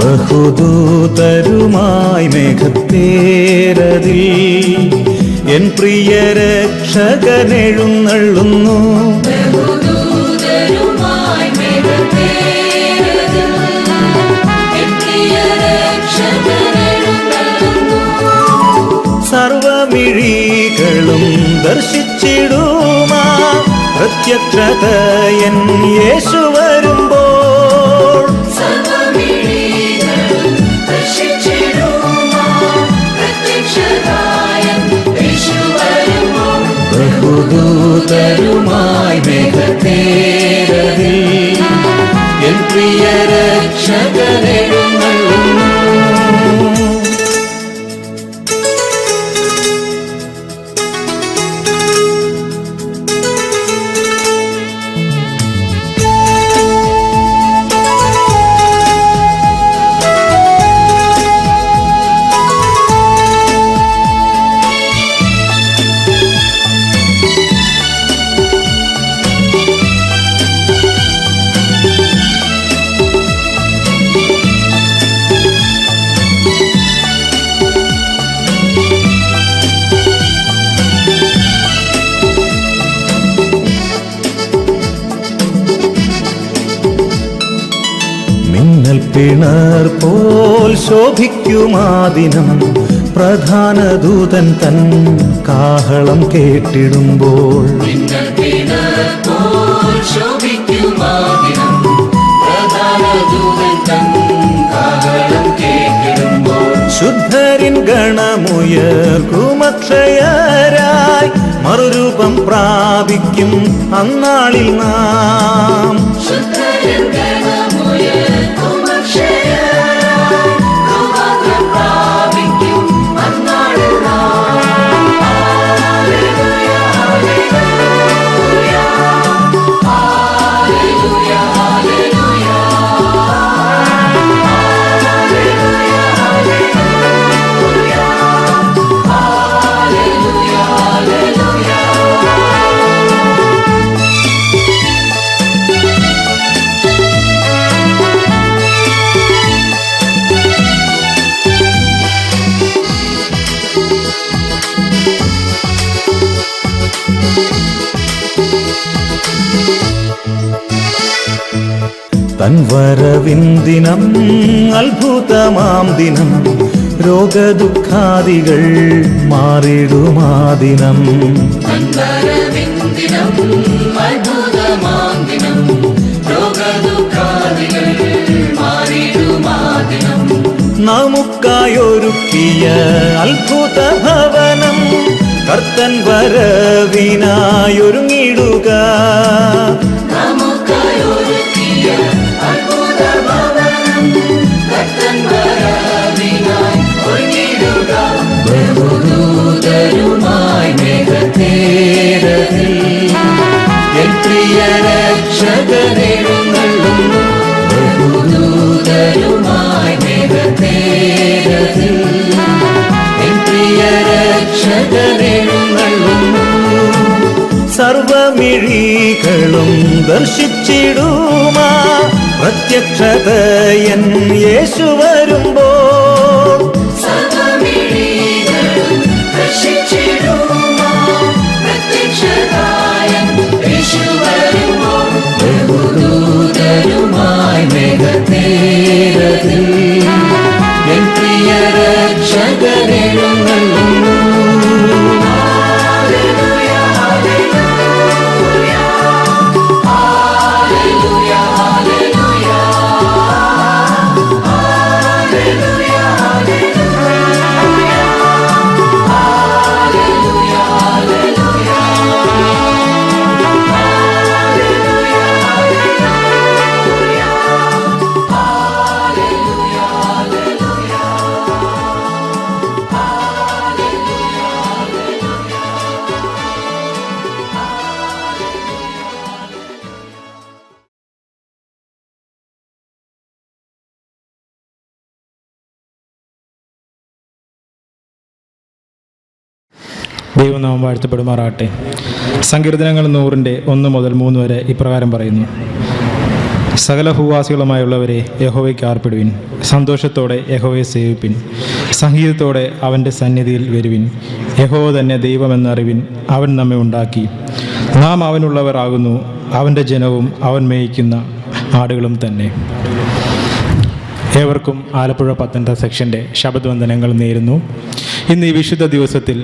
ബഹുദൂതരുമായി മേഘത്തേരതിൽ എൻ പ്രിയ രക്ഷകനെഴുന്നള്ളുന്നു. സർവമിഴികളും ദർശിച്ചിടുമാ പ്രത്യക്ഷത എൻ യേശു വരുമ്പോൾ. ബഹുദൂതരുമായി മേഘത്തേരതിൽ എൻ പ്രിയ രക്ഷകനെഴുന്നള്ളുന്നു. പിണർ പോൽ ശോഭിക്കുമാദിനം പ്രധാന ദൂതൻ തൻ കാഹളം കേട്ടിടുമ്പോൾ. ശുദ്ധരിൻ ഗണമുയർക്കുമക്ഷയരായി മറുരൂപം പ്രാപിക്കും അന്നാളിൽ നാം. തൻ വരവിൻ ദിനം അത്ഭുതമാം ദിനം രോഗദുഃഖാദികൾ മാറിടുമാദിനം. നമുക്കായൊരുക്കിയ അത്ഭുത ഭവനം കർത്തൻ വരവിനായൊരുങ്ങിടുക. ബഹുദൂതരുമായി മേഘത്തേരതിൽ എൻ പ്രിയ രക്ഷകനെഴുന്നള്ളുന്നു. ബഹുദൂതരുമായി മേഘത്തേരതിൽ എൻ പ്രിയ രക്ഷകനെഴുന്നള്ളുന്നു. സർവമിഴികളും ദർശിച്ചിടുമാ പ്രത്യക്ഷത എൻ യേശു വരുമ്പോൾ. ബഹുദൂതരുമായി മേഘത്തേരതിൽ എൻ പ്രിയ രക്ഷകനെഴുന്നള്ളുന്നു. ദൈവനാമം വാഴ്ത്തപ്പെടുമാറാകട്ടെ. സങ്കീർത്തനങ്ങൾ 100-ന്റെ 1 മുതൽ 3 വരെ ഇപ്രകാരം പറയുന്നു: സകല ഭൂവാസികളുമായുള്ളവരെ യഹോവയ്ക്ക് ആർപ്പിടുവിൻ. സന്തോഷത്തോടെ യഹോവയെ സേവിപ്പിൻ. സംഗീതത്തോടെ അവൻ്റെ സന്നിധിയിൽ വരുവിൻ. യഹോവ തന്നെ ദൈവമെന്നറിവിൻ. അവൻ നമ്മെ ഉണ്ടാക്കി, നാം അവനുള്ളവർ ആകുന്നു. അവൻ്റെ ജനവും അവൻ മേയിക്കുന്ന ആടുകളും തന്നെ. ഏവർക്കും ആലപ്പുഴ പത്തനംതിട്ട സെക്ഷൻ്റെ ശബദവന്ദനങ്ങൾ നേരുന്നു. ഇന്ന് ഈ വിശുദ്ധ ദിവസത്തിൽ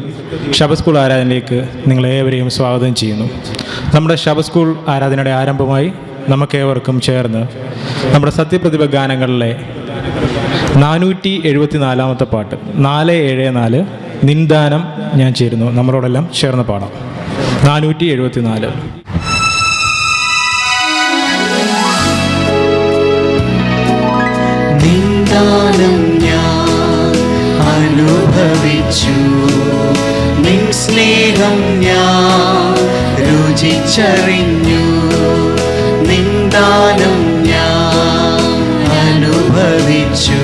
ശബദ് സ്കൂൾ ആരാധനയിലേക്ക് നിങ്ങളേവരെയും സ്വാഗതം ചെയ്യുന്നു. നമ്മുടെ ശബദ് സ്കൂൾ ആരാധനയുടെ ആരംഭമായി നമുക്കേവർക്കും ചേർന്ന് നമ്മുടെ സത്യപ്രതിഭ ഗാനങ്ങളിലെ 474 പാട്ട് 474 നിന്ദാനം ഞാൻ ചേരുന്നു. നമ്മളോടെല്ലാം ചേർന്ന് പാടാം. 474. നിന്ദാനം ഞാൻ അനുഭവിച്ചു, നിൻ സ്നേഹം ഞാൻ രുചിച്ചറിഞ്ഞു. നിന്ദാനം ഞാൻ അനുഭവിച്ചു,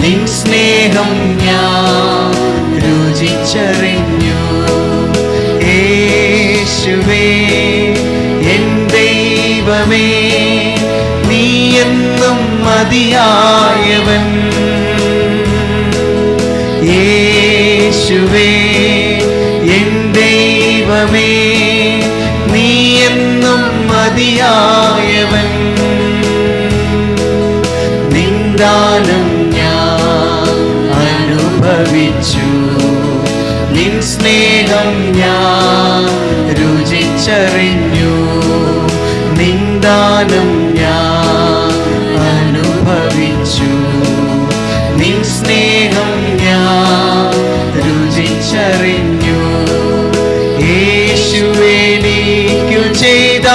നിൻ സ്നേഹം ഞാൻ രുചിച്ചറിഞ്ഞു. യേശുവേ എൻ ദൈവമേ, നീ എന്നും മതിയായവൻ. യേശുവേ എൻ ദൈവമേ, നീ എന്നും മതിയായവൻ. നിന്ദാനം ഞാൻ അനുഭവിച്ചു, നിൻ സ്നേഹം ഞാൻ രുചിച്ചറിഞ്ഞു. നിന്ദാനം ഞാൻ അനുഭവിച്ചു, നിൻ സ്നേഹം ഞാൻ രുചിച്ചറിഞ്ഞു. യേശുവേ നീക്കു ചെയ്ത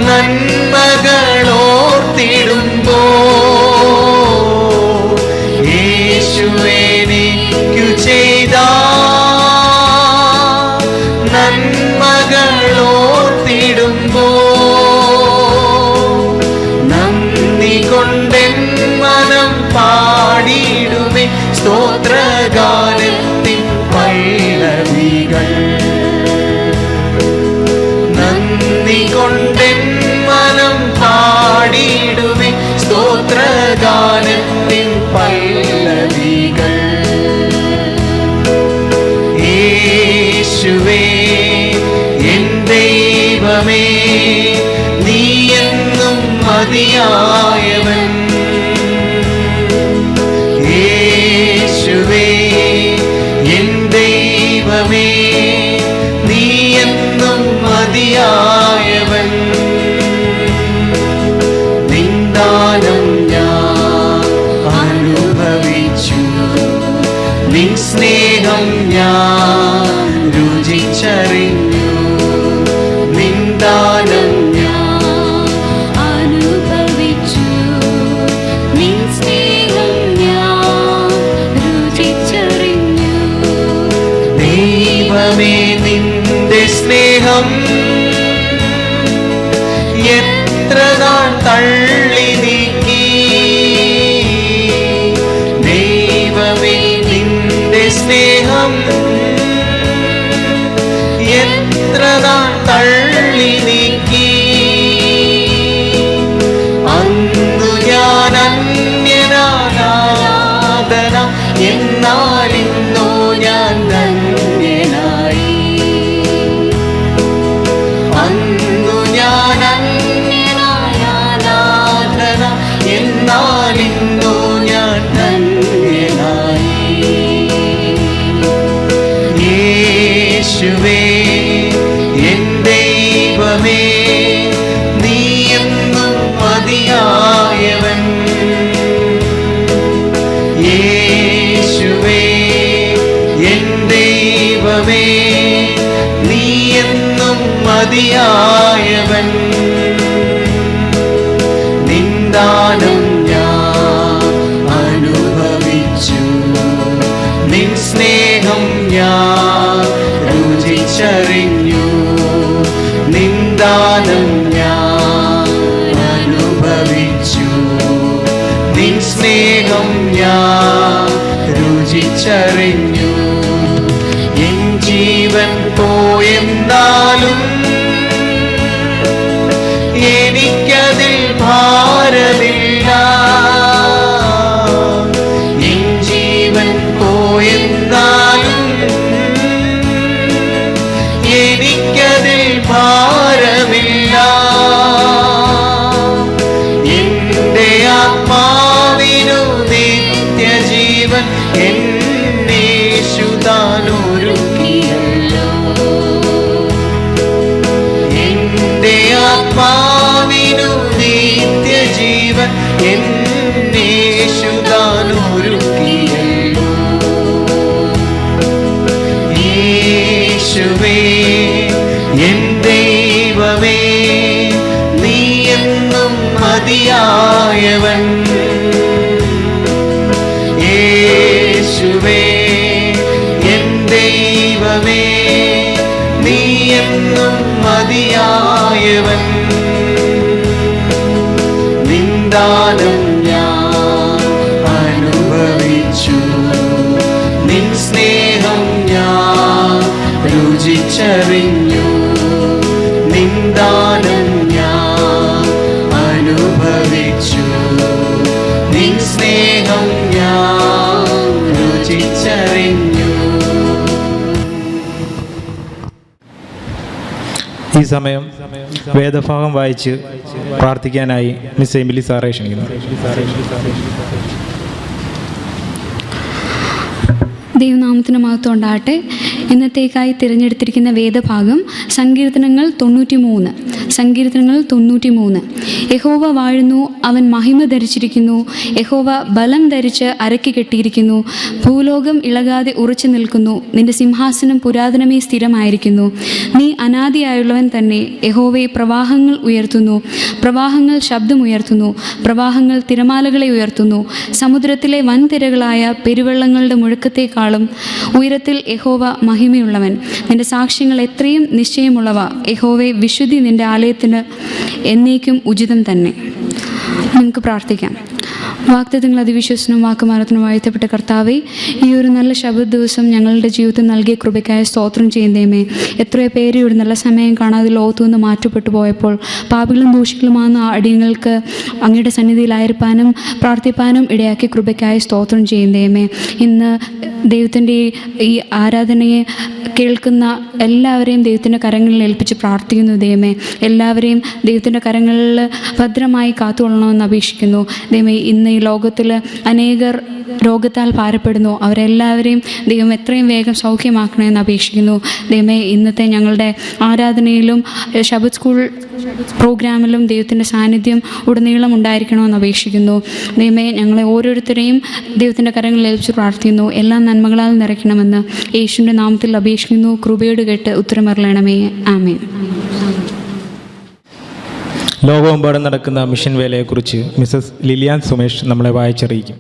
നന്മകളോർത്തിടുമ്പോ, യേശുവേ നീക്കു ചെയ്ത നന്മകളോർത്തിടുമ്പോ, നന്ദി കൊണ്ടെൻ മനം പാടിയിടുമേ സ്തോത്രഗാനത്തിൻ പല്ലവികൾ. നന്ദി കൊണ്ടെൻ മനം പാടിയിടുമേ സ്തോത്രഗാനത്തിൻ പല്ലവികൾ. യേശുവേ എൻ ദൈവമേ, നീ എന്നും മതിയായവൻ. യേശുവേ എൻ ദൈവമേ, നീ എന്നും മതിയായവൻ. നിന്ദാനം ഞാൻ അനുഭവിച്ചു, നിൻ സ്നേഹം ഞാൻ രുചിച്ചറിഞ്ഞു. നിന്ദാനം ഞാൻ അനുഭവിച്ചു, നിൻ സ്നേഹം ഞാൻ രുചിച്ചറിഞ്ഞു. ദൈവമേ നിന്റെ സ്നേഹം എത്ര നാൾ തള്ളി നീക്കി. ദൈവമേ നിന്റെ സ്നേഹം എത്ര നാൾ തള്ളി നീക്കി. അന്നു ഞാൻ അന്യനാനാഥന, എന്നാലിന്നോ ഞാൻ ധന്യനായി. അന്നു ഞാൻ അന്യനാനാഥന, എന്നാലിന്നോ ഞാൻ ധന്യനായി. യേശുവേ എൻ ദൈവമേ, നീ എന്നും മതിയായവൻ. യേശുവേ എൻ ദൈവമേ, നീ എന്നും മതിയായവൻ. നിന്ദാനം ഞാൻ അനുഭവിച്ചു, നിൻ സ്നേഹം ഞാൻ രുചിച്ചറിഞ്ഞു. നിന്ദാനം ഞാൻ അനുഭവിച്ചു, നിൻ സ്നേഹം ഞാൻ രുചിച്ചറിഞ്ഞു. എൻ ജീവൻ പോയെന്നാലും ജീവൻ എന്നേശുതാനൊരുക്കിയല്ലോ. എന്റെ ആത്മാവിനു നിത്യജീവൻ എന്നേശുതാനൊരുക്കിയല്ലോ. യേശുവേ എൻ ദൈവമേ, നീ എന്നും മതിയായവൻ. യേശുവേ എൻ ദൈവമേ, നീ എന്നും മതിയായവൻ. നിന്ദാനം ഞാൻ അനുഭവിച്ചു, നിൻ സ്നേഹം ഞാൻ രുചിച്ചറിഞ്ഞു. നിന്ദാനം ഞാൻ അനുഭവിച്ചു, നിൻ സ്നേഹം ഞാൻ രുചിച്ചറിഞ്ഞു. ഈ സമയം വേദഭാഗം വായിച്ച് പ്രാർത്ഥിക്കാനായി മിസ് എമിലി സാറെ ക്ഷണിക്കുന്നു. ദൈവനാമത്തിന് മഹത്വം ഉണ്ടാകട്ടെ. ഇന്നത്തേക്കായി തിരഞ്ഞെടുത്തിരിക്കുന്ന വേദഭാഗം സങ്കീർത്തനങ്ങൾ 93. യഹോവ വാഴുന്നു, അവൻ മഹിമ ധരിച്ചിരിക്കുന്നു. യഹോവ ബലം ധരിച്ച് അരക്കി കെട്ടിയിരിക്കുന്നു. ഭൂലോകം ഇളകാതെ ഉറച്ചു നിൽക്കുന്നു. നിന്റെ സിംഹാസനം പുരാതനമേ സ്ഥിരമായിരിക്കുന്നു. നീ അനാദിയായുള്ളവൻ തന്നെ. യഹോവയെ പ്രവാഹങ്ങൾ ഉയർത്തുന്നു, പ്രവാഹങ്ങൾ ശബ്ദമുയർത്തുന്നു, പ്രവാഹങ്ങൾ തിരമാലകളെ ഉയർത്തുന്നു. സമുദ്രത്തിലെ വൻതിരകളായ പെരുവെള്ളങ്ങളുടെ മുഴക്കത്തെക്കാളും ഉയരത്തിൽ യഹോവ മഹിമയുള്ളവൻ. നിന്റെ സാക്ഷ്യങ്ങൾ എത്രയും നിശ്ചയമുള്ളവ. യഹോവേ, വിശുദ്ധി നിന്റെ ആലയത്തിന് എന്നേക്കും ഉചിതം തന്നെ. നമുക്ക് പ്രാർത്ഥിക്കാം. വാഗ്ദത്തങ്ങൾ അതിവിശ്വസനും വാക്കുമാനത്തിനും വാഴ്ത്തപ്പെട്ട കർത്താവേ, ഈ ഒരു നല്ല ശബദ ദിവസം ഞങ്ങളുടെ ജീവിതത്തിൽ നൽകിയ കൃപയ്ക്കായ സ്തോത്രം ചെയ്യുന്നേമേ. എത്രയോ പേര് ഇവിടെ നല്ല സമയം കാണാതെ ലോകത്തു നിന്ന് മാറ്റപ്പെട്ടു പോയപ്പോൾ പാപികളും ദൂഷികളുമാകുന്ന അടിയങ്ങൾക്ക് അങ്ങയുടെ സന്നിധിയിലായിരിക്കാനും പ്രാർത്ഥിപ്പാനും ഇടയാക്കി കൃപയ്ക്കായ സ്തോത്രം ചെയ്യുന്നേമേ. ഇന്ന് ദൈവത്തിൻ്റെ ഈ ആരാധനയെ കേൾക്കുന്ന എല്ലാവരെയും ദൈവത്തിൻ്റെ കരങ്ങളിൽ ഏൽപ്പിച്ച് പ്രാർത്ഥിക്കുന്നു. ദൈവമേ, എല്ലാവരെയും ദൈവത്തിൻ്റെ കരങ്ങളിൽ ഭദ്രമായി കാത്തുകൊള്ളണമെന്ന് അപേക്ഷിക്കുന്നു. ദൈവമേ, ഇന്ന് ഈ ലോകത്തിൽ അനേകർ രോഗത്താൽ ഭാരപ്പെടുന്നു. അവരെല്ലാവരെയും ദൈവം എത്രയും വേഗം സൗഖ്യമാക്കണമെന്ന് അപേക്ഷിക്കുന്നു. ദൈവമേ, ഇന്നത്തെ ഞങ്ങളുടെ ആരാധനയിലും ശബത്ത് സ്കൂൾ പ്രോഗ്രാമിലും ദൈവത്തിൻ്റെ സാന്നിധ്യം ഉടനീളം ഉണ്ടായിരിക്കണമെന്ന് അപേക്ഷിക്കുന്നു. ദൈവമേ, ഞങ്ങളെ ഓരോരുത്തരെയും ദൈവത്തിൻ്റെ കരങ്ങളിൽ ഏൽപ്പിച്ച് പ്രാർത്ഥിക്കുന്നു. എല്ലാ നന്മകളാൽ നിറയ്ക്കണമെന്ന് യേശുവിൻ്റെ നാമത്തിൽ അപേക്ഷിക്കുന്നു. കൃപയോട് കേട്ട് ഉത്തരമറിയണമേ. ആമേൻ. ലോകമെമ്പാടും നടക്കുന്ന മിഷൻ വേലയെക്കുറിച്ച് മിസസ് ലിലിയാൻ സുമേഷ് നമ്മളെ വായിച്ചറിയിക്കും.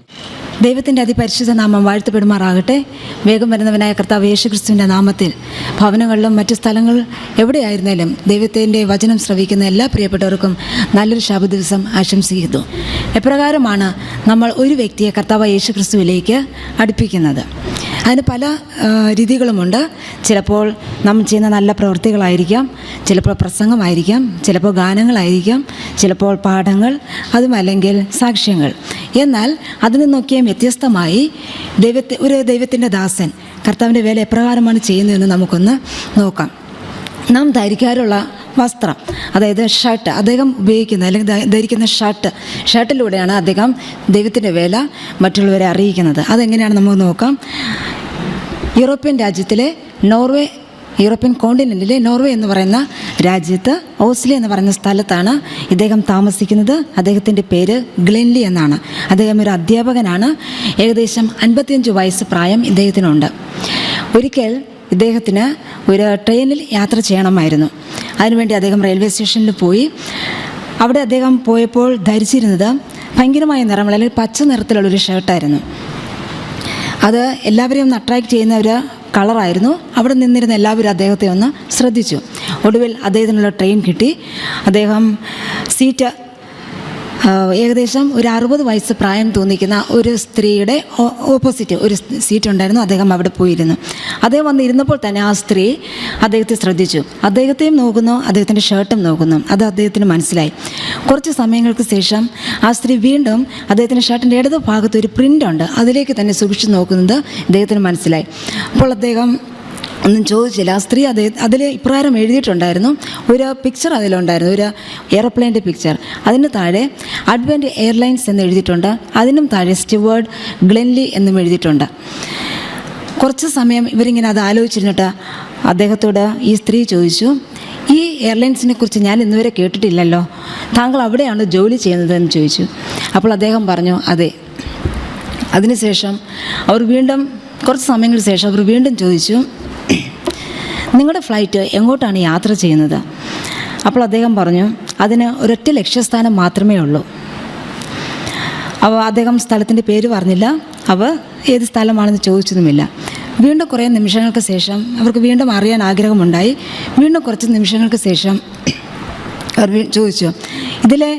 ദൈവത്തിൻ്റെ അതിപരിശുദ്ധ നാമം വാഴ്ത്തപ്പെടുമാറാകട്ടെ. വേഗം വരുന്നവനായ കർത്താവ് യേശുക്രിസ്തുവിൻ്റെ നാമത്തിൽ ഭവനങ്ങളിലും മറ്റു സ്ഥലങ്ങൾ എവിടെയായിരുന്നാലും ദൈവത്തിൻ്റെ വചനം ശ്രവിക്കുന്ന എല്ലാ പ്രിയപ്പെട്ടവർക്കും നല്ലൊരു ശബദ ദിവസം ആശംസിക്കുന്നു. എപ്രകാരമാണ് നമ്മൾ ഒരു വ്യക്തിയെ കർത്താവ് യേശുക്രിസ്തുവിലേക്ക് അടുപ്പിക്കുന്നത്? അതിന് പല രീതികളുമുണ്ട്. ചിലപ്പോൾ നമ്മൾ ചെയ്യുന്ന നല്ല പ്രവൃത്തികളായിരിക്കാം, ചിലപ്പോൾ പ്രസംഗമായിരിക്കാം, ചിലപ്പോൾ ഗാനങ്ങളായിരിക്കാം, ചിലപ്പോൾ പാഠങ്ങൾ, അതുമല്ലെങ്കിൽ സാക്ഷ്യങ്ങൾ. എന്നാൽ അതിൽ നിന്നൊക്കെ വ്യത്യസ്തമായി ദൈവത്തിൻ്റെ ദാസൻ കർത്താവിൻ്റെ വേല എപ്രകാരമാണ് ചെയ്യുന്നതെന്ന് നമുക്കൊന്ന് നോക്കാം. നാം ധരിക്കാറുള്ള വസ്ത്രം, അതായത് ഷർട്ട്, അദ്ദേഹം ഉപയോഗിക്കുന്ന അല്ലെങ്കിൽ ധരിക്കുന്ന ഷർട്ടിലൂടെയാണ് അദ്ദേഹം ദൈവത്തിൻ്റെ വേല മറ്റുള്ളവരെ അറിയിക്കുന്നത്. അതെങ്ങനെയാണ് നമുക്ക് നോക്കാം. യൂറോപ്യൻ രാജ്യത്തിലെ യൂറോപ്യൻ കോണ്ടിനെൻറ്റിലെ നോർവേ എന്ന് പറയുന്ന രാജ്യത്ത് ഓസ്ലി എന്ന് പറയുന്ന സ്ഥലത്താണ് ഇദ്ദേഹം താമസിക്കുന്നത്. അദ്ദേഹത്തിൻ്റെ പേര് ഗ്ലെൻലി എന്നാണ്. അദ്ദേഹം ഒരു അധ്യാപകനാണ്. ഏകദേശം 55 വയസ്സ് പ്രായം ഇദ്ദേഹത്തിനുണ്ട്. ഒരിക്കൽ ഇദ്ദേഹത്തിന് ഒരു ട്രെയിനിൽ യാത്ര ചെയ്യണമായിരുന്നു. അതിനുവേണ്ടി അദ്ദേഹം റെയിൽവേ സ്റ്റേഷനിൽ പോയി. അവിടെ അദ്ദേഹം പോയപ്പോൾ ധരിച്ചിരുന്നത് ഭയങ്കരമായ നിറമുള്ള അല്ലെങ്കിൽ പച്ച നിറത്തിലുള്ളൊരു ഷർട്ടായിരുന്നു. അത് എല്ലാവരെയും ഒന്ന് അട്രാക്റ്റ് ചെയ്യുന്ന ഒരു കളറായിരുന്നു. അവിടെ നിന്നിരുന്ന എല്ലാവരും അദ്ദേഹത്തെ ഒന്ന് ശ്രദ്ധിച്ചു. ഒടുവിൽ അദ്ദേഹത്തിനുള്ള ട്രെയിൻ കിട്ടി. അദ്ദേഹം സീറ്റ് ഏകദേശം ഒരു 60 വയസ്സ് പ്രായം തോന്നിക്കുന്ന ഒരു സ്ത്രീയുടെ ഓപ്പോസിറ്റ് ഒരു സീറ്റ് ഉണ്ടായിരുന്നു. അദ്ദേഹം അവിടെ പോയിരുന്നു. അദ്ദേഹം വന്നിരുന്നപ്പോൾ തന്നെ ആ സ്ത്രീ അദ്ദേഹത്തെ ശ്രദ്ധിച്ചു. അദ്ദേഹത്തെയും നോക്കുന്നു, അദ്ദേഹത്തിൻ്റെ ഷർട്ടും നോക്കുന്നു. അത് അദ്ദേഹത്തിന് മനസ്സിലായി. കുറച്ച് സമയങ്ങൾക്ക് ശേഷം ആ സ്ത്രീ വീണ്ടും അദ്ദേഹത്തിൻ്റെ ഷർട്ടിൻ്റെ ഇടത് ഭാഗത്ത് ഒരു പ്രിൻ്റ് ഉണ്ട്, അതിലേക്ക് തന്നെ സൂക്ഷിച്ച് നോക്കുന്നത് അദ്ദേഹത്തിന് മനസ്സിലായി. അപ്പോൾ അദ്ദേഹം ഒന്നും ചോദിച്ചില്ല. ആ സ്ത്രീ അതിൽ ഇപ്രകാരം എഴുതിയിട്ടുണ്ടായിരുന്നു, ഒരു പിക്ചർ അതിലുണ്ടായിരുന്നു, ഒരു എയർപ്ലെയിൻ്റെ പിക്ചർ. അതിന് താഴെ അഡ്വൻറ്റ് എയർലൈൻസ് എന്ന് എഴുതിയിട്ടുണ്ട്. അതിനും താഴെ സ്റ്റുവേർഡ് ഗ്ലെൻലി എന്നും എഴുതിയിട്ടുണ്ട്. കുറച്ച് സമയം ഇവരിങ്ങനെ അത് ആലോചിച്ചിരുന്നിട്ട് അദ്ദേഹത്തോട് ഈ സ്ത്രീ ചോദിച്ചു, ഈ എയർലൈൻസിനെ കുറിച്ച് ഞാൻ ഇന്നുവരെ കേട്ടിട്ടില്ലല്ലോ, താങ്കൾ അവിടെയാണ് ജോലി ചെയ്യുന്നതെന്ന് ചോദിച്ചു. അപ്പോൾ അദ്ദേഹം പറഞ്ഞു അതെ. അതിനുശേഷം കുറച്ച് സമയങ്ങൾക്ക് ശേഷം അവർ വീണ്ടും ചോദിച്ചു, നിങ്ങളുടെ ഫ്ലൈറ്റ് എങ്ങോട്ടാണ് യാത്ര ചെയ്യുന്നത്? അപ്പോൾ അദ്ദേഹം പറഞ്ഞു അതിന് ഒരൊറ്റ ലക്ഷ്യസ്ഥാനം മാത്രമേ ഉള്ളൂ. അപ്പോൾ അദ്ദേഹം സ്ഥലത്തിൻ്റെ പേര് പറഞ്ഞില്ല, ഏത് സ്ഥലമാണെന്ന് ചോദിച്ചതുമില്ല. വീണ്ടും കുറേ നിമിഷങ്ങൾക്ക് ശേഷം അവർക്ക് വീണ്ടും അറിയാൻ ആഗ്രഹമുണ്ടായി. വീണ്ടും കുറച്ച് നിമിഷങ്ങൾക്ക് ശേഷം അവർ ചോദിച്ചു, ഇതിലെ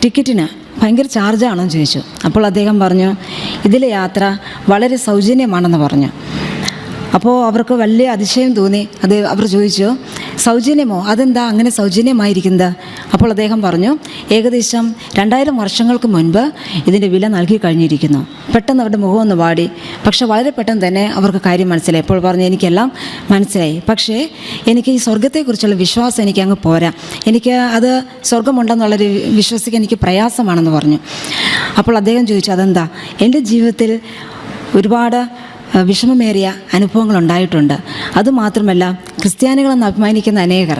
ടിക്കറ്റിന് ഭയങ്കര ചാർജാണോ എന്ന് ചോദിച്ചു. അപ്പോൾ അദ്ദേഹം പറഞ്ഞു ഇതിലെ യാത്ര വളരെ സൗജന്യമാണെന്ന് പറഞ്ഞു. അപ്പോൾ അവർക്ക് വലിയ അതിശയം തോന്നി. അവർ ചോദിച്ചു, സൗജന്യമോ? അതെന്താ അങ്ങനെ സൗജന്യമായിരിക്കുന്നത്? അപ്പോൾ അദ്ദേഹം പറഞ്ഞു, ഏകദേശം 2000 വർഷങ്ങൾക്ക് മുൻപ് ഇതിൻ്റെ വില നൽകി കഴിഞ്ഞിരിക്കുന്നു. പെട്ടെന്ന് അവരുടെ മുഖം ഒന്ന് വാടി. പക്ഷേ വളരെ പെട്ടെന്ന് തന്നെ അവർക്ക് കാര്യം മനസ്സിലായി. അപ്പോൾ പറഞ്ഞു, എനിക്കെല്ലാം മനസ്സിലായി, പക്ഷേ എനിക്ക് ഈ സ്വർഗത്തെക്കുറിച്ചുള്ള വിശ്വാസം എനിക്ക് അങ്ങ് പോരാ, എനിക്ക് അത് സ്വർഗമുണ്ടെന്നുള്ളൊരു വിശ്വസിക്കാൻ എനിക്ക് പ്രയാസമാണെന്ന് പറഞ്ഞു. അപ്പോൾ അദ്ദേഹം ചോദിച്ചു, അതെന്താ? എൻ്റെ ജീവിതത്തിൽ ഒരുപാട് വിഷമമേറിയ അനുഭവങ്ങൾ ഉണ്ടായിട്ടുണ്ട്. അതുമാത്രമല്ല, ക്രിസ്ത്യാനികളെന്ന് അഭിമാനിക്കുന്ന അനേകർ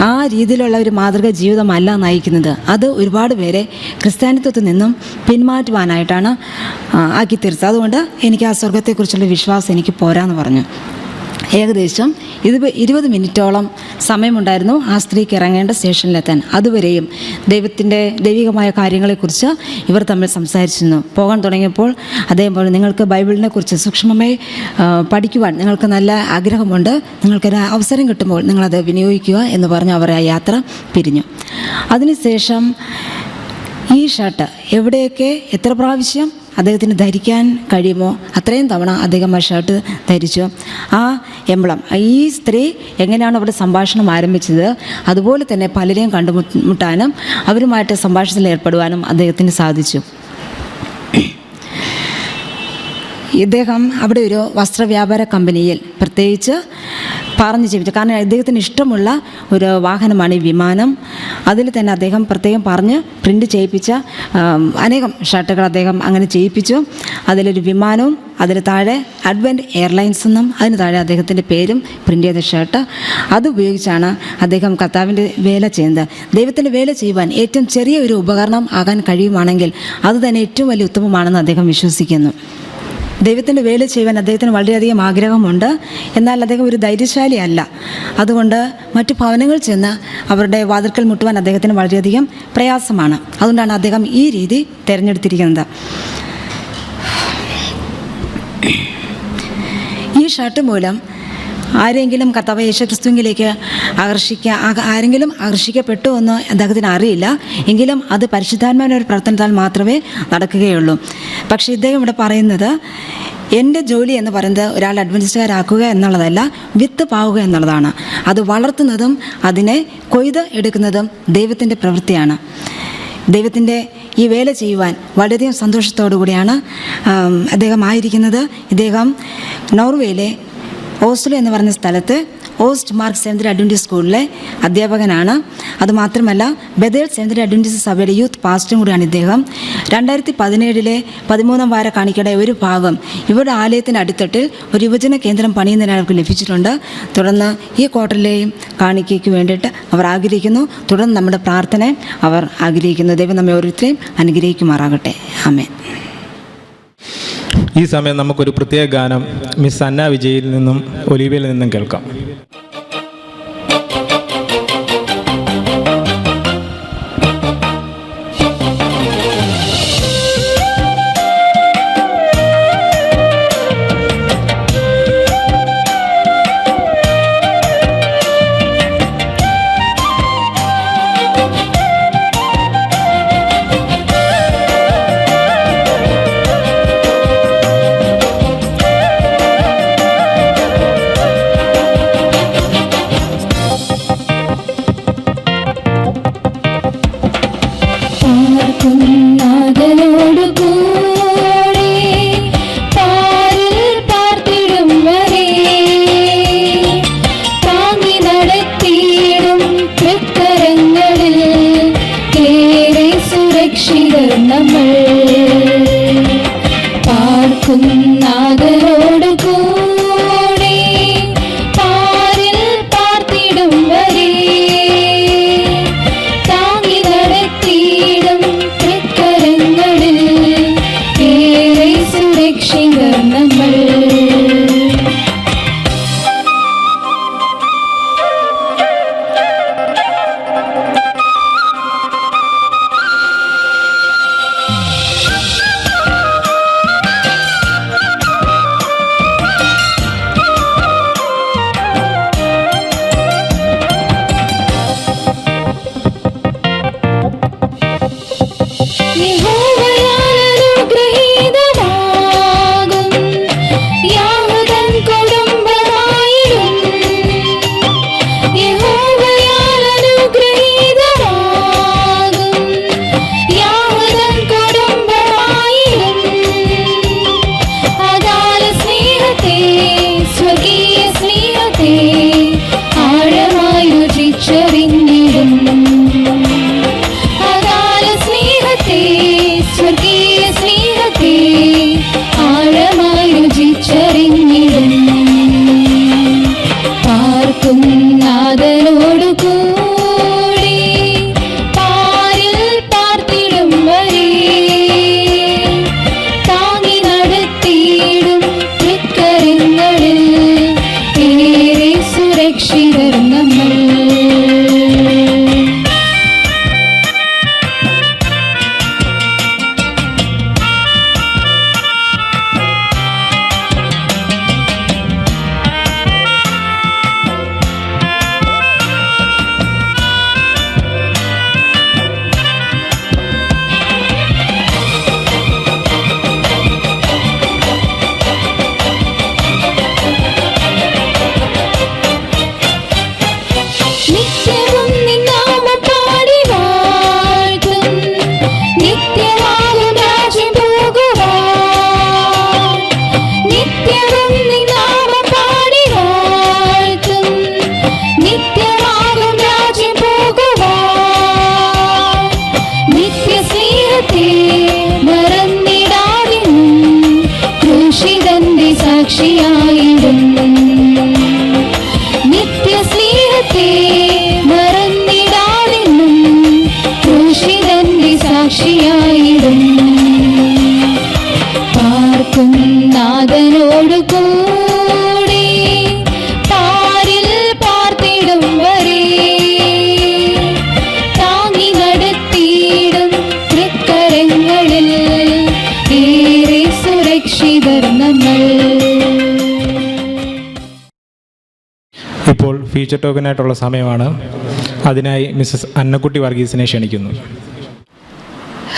ആ രീതിയിലുള്ള ഒരു മാതൃക ജീവിതമല്ല നയിക്കുന്നത്. അത് ഒരുപാട് പേരെ ക്രിസ്ത്യാനിത്വത്തിൽ നിന്നും പിന്മാറ്റുവാനായിട്ടാണ് ആക്കി തീർച്ചത്. അതുകൊണ്ട് എനിക്ക് ആ സ്വർഗത്തെക്കുറിച്ചുള്ള വിശ്വാസം എനിക്ക് പോരാന്ന് പറഞ്ഞു. ഏകദേശം 20 മിനിറ്റോളം സമയമുണ്ടായിരുന്നു ആ സ്ത്രീക്ക് ഇറങ്ങേണ്ട സ്റ്റേഷനിലെത്താൻ. അതുവരെയും ദൈവികമായ കാര്യങ്ങളെക്കുറിച്ച് ഇവർ തമ്മിൽ സംസാരിച്ചിരുന്നു. പോകാൻ തുടങ്ങിയപ്പോൾ അദ്ദേഹം പറഞ്ഞു, നിങ്ങൾക്ക് ബൈബിളിനെ കുറിച്ച് സൂക്ഷ്മമായി പഠിക്കുവാൻ നിങ്ങൾക്ക് നല്ല ആഗ്രഹമുണ്ട്, നിങ്ങൾക്കൊരു അവസരം കിട്ടുമ്പോൾ നിങ്ങളത് വിനിയോഗിക്കുക എന്ന് പറഞ്ഞ് അവർ ആ യാത്ര പിരിഞ്ഞു. അതിനുശേഷം ഈ ഷർട്ട് എവിടെയൊക്കെ എത്ര പ്രാവശ്യം അദ്ദേഹത്തിന് ധരിക്കാൻ കഴിയുമോ അത്രയും തവണ അദ്ദേഹം ആ ഷർട്ട് ധരിച്ചു. ആ എംബ്ലം, ഈ സ്ത്രീ എങ്ങനെയാണ് അവിടെ സംഭാഷണം ആരംഭിച്ചത് അതുപോലെ തന്നെ പലരെയും കണ്ടുമുട്ടാനും അവരുമായിട്ട് സംഭാഷണത്തിൽ ഏർപ്പെടുവാനും അദ്ദേഹത്തിന് സാധിച്ചു. ഇദ്ദേഹം അവിടെ ഒരു വസ്ത്രവ്യാപാര കമ്പനിയിൽ പ്രത്യേകിച്ച് പറഞ്ഞു ചെയ്യിപ്പിച്ചു. കാരണം ഇദ്ദേഹത്തിന് ഇഷ്ടമുള്ള ഒരു വാഹനമാണ് ഈ വിമാനം. അതിൽ തന്നെ അദ്ദേഹം പ്രത്യേകം പറഞ്ഞ് പ്രിൻ്റ് ചെയ്യിപ്പിച്ച അനേകം ഷർട്ടുകൾ അദ്ദേഹം അങ്ങനെ ചെയ്യിപ്പിച്ചു. അതിലൊരു വിമാനവും അതിന് താഴെ അഡ്വൻറ്റ് എയർലൈൻസ് എന്നും അതിന് താഴെ അദ്ദേഹത്തിൻ്റെ പേരും പ്രിൻ്റ് ചെയ്ത ഷർട്ട്. അതുപയോഗിച്ചാണ് അദ്ദേഹം കർത്താവിൻ്റെ വേല ചെയ്യുന്നത്. ദൈവത്തിൻ്റെ വേല ചെയ്യുവാൻ ഏറ്റവും ചെറിയ ഒരു ഉപകരണം ആകാൻ കഴിയുവാണെങ്കിൽ അത് തന്നെ ഏറ്റവും വലിയ ഉത്തമമാണെന്ന് അദ്ദേഹം വിശ്വസിക്കുന്നു. ദൈവത്തിൻ്റെ വേല ചെയ്യുവാൻ അദ്ദേഹത്തിന് വളരെയധികം ആഗ്രഹമുണ്ട്. എന്നാൽ അദ്ദേഹം ഒരു ധൈര്യശാലി അല്ല. അതുകൊണ്ട് മറ്റു ഭവനങ്ങൾ ചെന്ന് അവരുടെ വാതിൽക്കൽ മുട്ടുവാൻ അദ്ദേഹത്തിന് വളരെയധികം പ്രയാസമാണ്. അതുകൊണ്ടാണ് അദ്ദേഹം ഈ രീതി തിരഞ്ഞെടുത്തിരിക്കുന്നത്. ഈ ഷർട്ട് മൂലം ആരെങ്കിലും കർത്താവ് യേശുക്രിസ്തുവിലേക്ക് ആരെങ്കിലും ആകർഷിക്കപ്പെട്ടു എന്ന് അദ്ദേഹത്തിന് അറിയില്ല. എങ്കിലും അത് പരിശുദ്ധാത്മാവിൻ്റെ ഒരു പ്രവർത്തനത്താൽ മാത്രമേ നടക്കുകയുള്ളൂ. പക്ഷേ ഇദ്ദേഹം ഇവിടെ പറയുന്നത്, എൻ്റെ ജോലി എന്ന് പറയുന്നത് ഒരാൾ അഡ്വൻറ്റിസ്റ്റുകാരാക്കുക എന്നുള്ളതല്ല, വിത്ത് പാവുക എന്നുള്ളതാണ്. അത് വളർത്തുന്നതും അതിനെ കൊയ്ത് എടുക്കുന്നതും ദൈവത്തിൻ്റെ പ്രവൃത്തിയാണ്. ദൈവത്തിൻ്റെ ഈ വേല ചെയ്യുവാൻ വളരെയധികം സന്തോഷത്തോടു കൂടിയാണ് അദ്ദേഹം ആയിരിക്കുന്നത്. ഇദ്ദേഹം നോർവേയിലെ ഓസ്ലോ എന്ന് പറയുന്ന സ്ഥലത്ത് ഓസ്റ്റ് മാർക്ക് സെവൻത് അഡ്വൻറ്റിസ്റ്റ് സ്കൂളിലെ അധ്യാപകനാണ്. അതുമാത്രമല്ല ബദേൽ സെവൻത് അഡ്വൻറ്റിസ്റ്റ് സഭയുടെ യൂത്ത് പാസ്റ്ററും കൂടിയാണ് ഇദ്ദേഹം. 2017 13-ാം വാര കാണിക്കയുടെ ഒരു ഭാഗം ഇവരുടെ ആലയത്തിൻ്റെ അടിത്തട്ടിൽ ഒരു യുവജന കേന്ദ്രം പണിയുന്നതിന് അവർക്ക് ലഭിച്ചിട്ടുണ്ട്. തുടർന്ന് ഈ ക്വാർട്ടറിലെയും കാണിക്കയ്ക്ക് വേണ്ടിയിട്ട് അവർ ആഗ്രഹിക്കുന്നു. തുടർന്ന് നമ്മുടെ പ്രാർത്ഥന അവർ ആഗ്രഹിക്കുന്നു. ദൈവം നമ്മെ ഓരോരുത്തരെയും അനുഗ്രഹിക്കുമാറാകട്ടെ. ആമേൻ. ഈ സമയം നമുക്കൊരു പ്രത്യേക ഗാനം മിസ് അന്ന വിജയിൽ നിന്നും ഒലിവയിൽ നിന്നും കേൾക്കാം. പാരിൽ പാർത്തിടും വരെ സുരക്ഷിതർ നമ്മൾ. പാർക്കും നാഥനോട് കൂടെ പാരിൽ പാർത്തിടും വരെ താങ്ങി നടത്തിയിടും തൃക്കരങ്ങളിൽ ഏറെ സുരക്ഷിതർ നമ്മൾ. ഇപ്പോൾ ഫീച്ചർ ടോക്കനായിട്ടുള്ള സമയമാണ്. അതിനായി മിസ്സസ് അന്നക്കുട്ടി വർഗീസിനെ ക്ഷണിക്കുന്നു.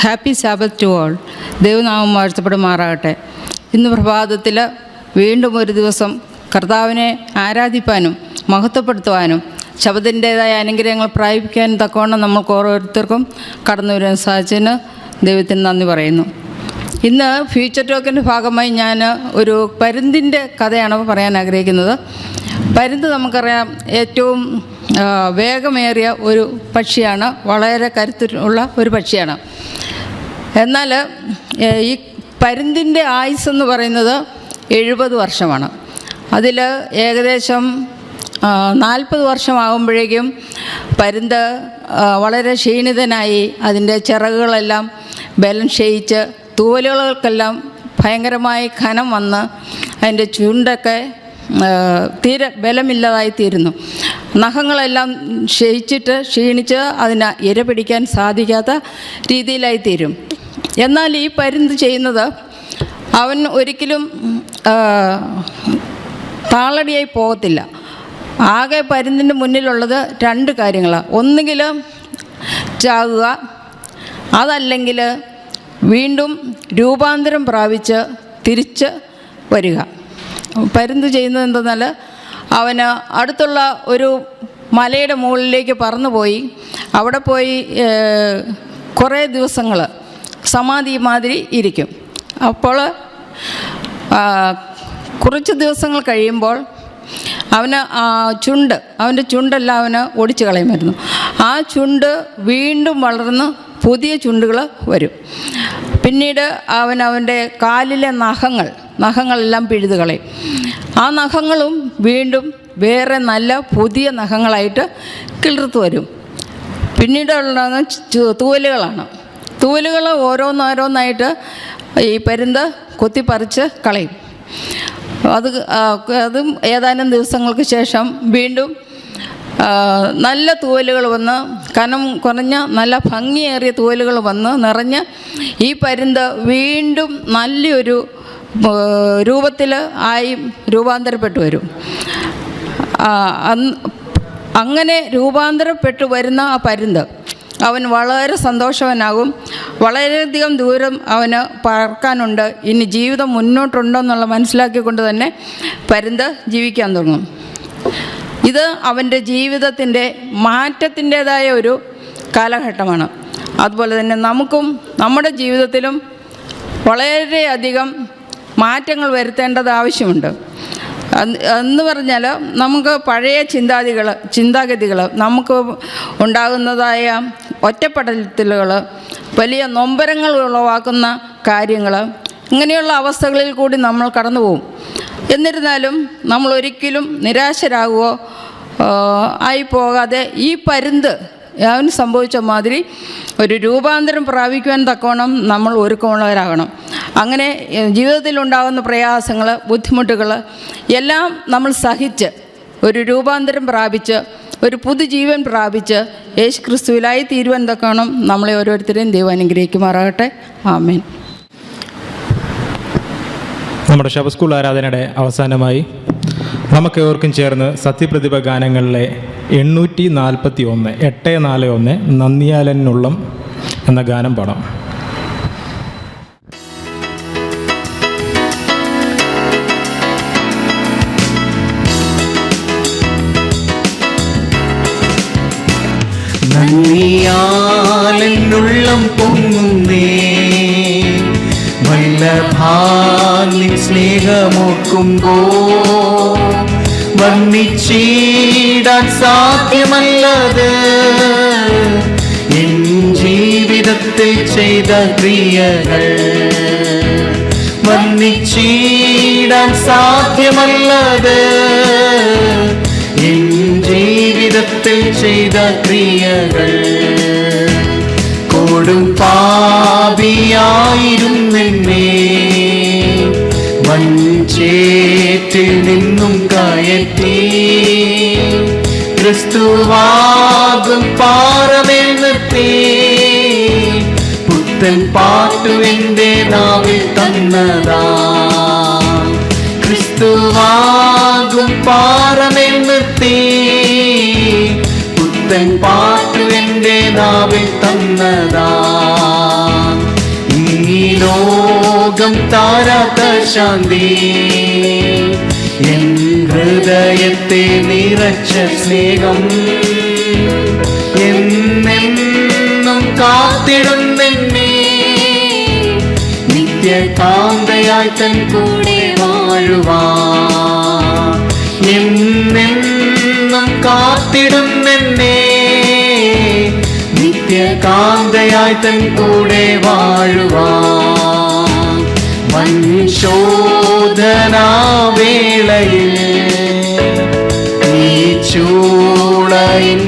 Happy Sabbath to all. ദൈവനാമം വാഴ്ത്തപ്പെടുമാറാകട്ടെ. ഇന്ന് പ്രഭാതത്തിൽ വീണ്ടും ഒരു ദിവസം കർത്താവിനെ ആരാധിപ്പാനും മഹത്വപ്പെടുത്തുവാനും ശബത്തിൻ്റേതായ അനുഗ്രഹങ്ങൾ പ്രാപിക്കാനും തക്കവണ്ണം നമ്മൾക്ക് ഓരോരുത്തർക്കും കടന്നു വരാൻ സാധിച്ചതിന് ദൈവത്തിന് നന്ദി പറയുന്നു. ഇന്ന് ഫ്യൂച്ചർ ടോക്കിൻ്റെ ഭാഗമായി ഞാൻ ഒരു പരുന്തിൻ്റെ കഥയാണ് പറയാൻ ആഗ്രഹിക്കുന്നത്. പരുന്ത് നമുക്കറിയാം ഏറ്റവും വേഗമേറിയ ഒരു പക്ഷിയാണ്, വളരെ കരുത്തുള്ള ഒരു പക്ഷിയാണ്. എന്നാൽ ഈ പരുന്തിൻ്റെ ആയുസ്സെന്ന് പറയുന്നത് 70 വർഷമാണ്. അതിൽ ഏകദേശം 40 വർഷമാകുമ്പോഴേക്കും പരുന്ത് വളരെ ക്ഷീണിതനായി അതിൻ്റെ ചിറകുകളെല്ലാം ബലം ക്ഷയിച്ച് തൂവലുകൾക്കെല്ലാം ഭയങ്കരമായി കനം വന്ന് അതിൻ്റെ ചുണ്ടൊക്കെ തീരെ ബലമില്ലാതായിത്തീരുന്നു. നഖങ്ങളെല്ലാം ക്ഷീണിച്ച് അതിന് ഇര പിടിക്കാൻ സാധിക്കാത്ത രീതിയിലായിത്തീരും. എന്നാൽ ഈ പരുന്ത് ചെയ്യുന്നത് അവൻ ഒരിക്കലും താളടിയായി പോകത്തില്ല. ആകെ പരുന്തിൻ്റെ മുന്നിലുള്ളത് 2 കാര്യങ്ങളാണ്. ഒന്നുകിൽ ചാകുക, അതല്ലെങ്കിൽ വീണ്ടും രൂപാന്തരം പ്രാപിച്ച് തിരിച്ച് വരിക. പരുന്ത് ചെയ്യുന്നത് എന്തെന്നാൽ അവന് അടുത്തുള്ള ഒരു മലയുടെ മുകളിലേക്ക് പറന്നുപോയി അവിടെ പോയി കുറേ ദിവസങ്ങൾ സമാധി മാതിരി ഇരിക്കും. അപ്പോൾ കുറച്ച് ദിവസങ്ങൾ കഴിയുമ്പോൾ അവന് അവൻ്റെ ചുണ്ടെല്ലാം അവന് ഒടിച്ചു കളയുമായിരുന്നു. ആ ചുണ്ട് വീണ്ടും വളർന്ന് പുതിയ ചുണ്ടുകൾ വരും. പിന്നീട് അവൻ്റെ കാലിലെ നഖങ്ങളെല്ലാം പിഴുത് കളയും. ആ നഖങ്ങളും വീണ്ടും വേറെ നല്ല പുതിയ നഖങ്ങളായിട്ട് കിളിർത്ത് വരും. പിന്നീടുള്ള തൂവലുകളാണ്. തൂവലുകൾ ഓരോന്നോരോന്നായിട്ട് ഈ പരുന്ത് കൊത്തിപ്പറിച്ച് കളയും. അതും ഏതാനും ദിവസങ്ങൾക്ക് ശേഷം വീണ്ടും നല്ല തൂവലുകൾ വന്ന്, കനം കുറഞ്ഞ നല്ല ഭംഗിയേറിയ തൂവലുകൾ വന്ന് നിറഞ്ഞ് ഈ പരുന്ത് വീണ്ടും നല്ലൊരു രൂപത്തിൽ ആയി രൂപാന്തരപ്പെട്ടു വരും. അങ്ങനെ രൂപാന്തരപ്പെട്ടു വരുന്ന ആ പരുന്ത് അവൻ വളരെ സന്തോഷവാനാകും. വളരെയധികം ദൂരം അവന് പറക്കാനുണ്ട്. ഇനി ജീവിതം മുന്നോട്ടുണ്ടെന്നുള്ള മനസ്സിലാക്കിക്കൊണ്ട് തന്നെ പരുന്ത് ജീവിക്കാൻ തുടങ്ങും. ഇത് അവൻ്റെ ജീവിതത്തിൻ്റെ മാറ്റത്തിൻ്റേതായ ഒരു കാലഘട്ടമാണ്. അതുപോലെ തന്നെ നമുക്കും നമ്മുടെ ജീവിതത്തിലും വളരെയധികം മാറ്റങ്ങൾ വരുത്തേണ്ടത് ആവശ്യമുണ്ട്. എന്ന് പറഞ്ഞാൽ നമുക്ക് പഴയ ചിന്താഗതികൾ, നമുക്ക് ഉണ്ടാകുന്നതായ ഒറ്റപ്പെടലുകൾ, വലിയ നൊമ്പരങ്ങൾ ഉളവാക്കുന്ന കാര്യങ്ങൾ, ഇങ്ങനെയുള്ള അവസ്ഥകളിൽ കൂടി നമ്മൾ കടന്നു പോകും. എന്നിരുന്നാലും നമ്മൾ ഒരിക്കലും നിരാശരാകുകയോ ആയി പോകാതെ ഈ പരുന്ത് അവന് സംഭവിച്ച മാതിരി ഒരു രൂപാന്തരം പ്രാപിക്കുവാൻ തക്കവണ്ണം നമ്മൾ ഒരുക്കമുള്ളവരാകണം. അങ്ങനെ ജീവിതത്തിലുണ്ടാകുന്ന പ്രയാസങ്ങൾ, ബുദ്ധിമുട്ടുകൾ എല്ലാം നമ്മൾ സഹിച്ച് ഒരു രൂപാന്തരം പ്രാപിച്ച് ഒരു പുതുജീവൻ പ്രാപിച്ച് യേശു ക്രിസ്തുവിലായി തീരുവാൻ തക്കവണ്ണം നമ്മളെ ഓരോരുത്തരെയും ദൈവം അനുഗ്രഹിക്കുമാറാകട്ടെ. ആമേൻ. നമ്മുടെ ശബ സ്കൂൾ ആരാധനയുടെ അവസാനമായി നമുക്കേവർക്കും ചേർന്ന് സത്യപ്രതിഭ ഗാനങ്ങളിലെ 841 നന്ദിയാലനുള്ളം എന്ന ഗാനം പാടാം. നന്ദിയാലെന്നുള്ളം പൊങ്ങുന്നേ, വല്ലഭാനിൻ സ്നേഹമോർക്കുമ്പോ വർണ്ണിച്ചിടാൻ സാധ്യമല്ലത് എൻ ജീവിതത്തിൽ ചെയ്ത ക്രിയകൾ. വർണ്ണിച്ചിടാൻ സാധ്യമല്ലത് എൻ ജീവിതത്തിൽ ചെയ്ത ക്രിയകൾ. കൊടും പാപിയായിരുന്നെന്നെ വഞ്ചേറ്റിൽ നിന്നും കയറ്റി, ക്രിസ്തുവാകും പാറമേൽ നിർത്തി, പുത്തൻ പാട്ടു എൻ്റെ നാവിൽ തന്നതാ. ക്രിസ്തുവാകും പാറമേൽ നിർത്തി, പുത്തൻ പാട്ടു എൻ്റെ നാവിൽ തന്നതാ. ഈ ലോകം താരാത്ത ശാന്തി എൻ ഹൃദയത്തെ നിറച്ച സ്നേഹം എന്നെന്നും കാത്തിടുന്നെന്നെ. നിത്യകാന്തയായി തൻ കൂടെ വാഴുവാൻ എന്നെന്നും കാത്തിടുന്നെന്നെ. നിത്യകാന്തയായി തൻ കൂടെ വാഴുവാൻ വൻശോധനാവേളയിൽ ഈ ചൂളയിൻ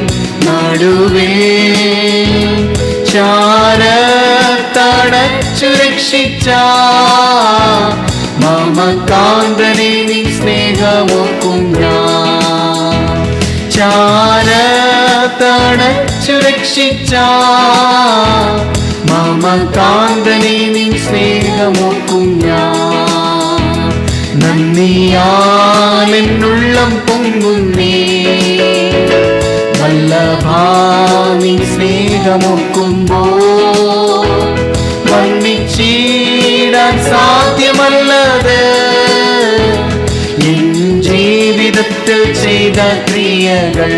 നടുവിൽ ചാരത്തടച്ചു രക്ഷിച്ച മമകാന്തനെ നീ സ്നേഹമോക്കും ഞാൻ. ചാരത്തടച്ചു രക്ഷിച്ച മമകാന്തനെ നീ സ്നേഹമോക്കും ഞാൻ. നന്ദിയാലെന്നുള്ളം പൊങ്ങുന്നേ, വല്ലഭാനി സ്നേഹമോക്കുമ്പോ വർണ്ണിച്ചിടാൻ സാധ്യമല്ലത് എൻ ജീവിതത്തിൽ ചെയ്ത ക്രിയകൾ.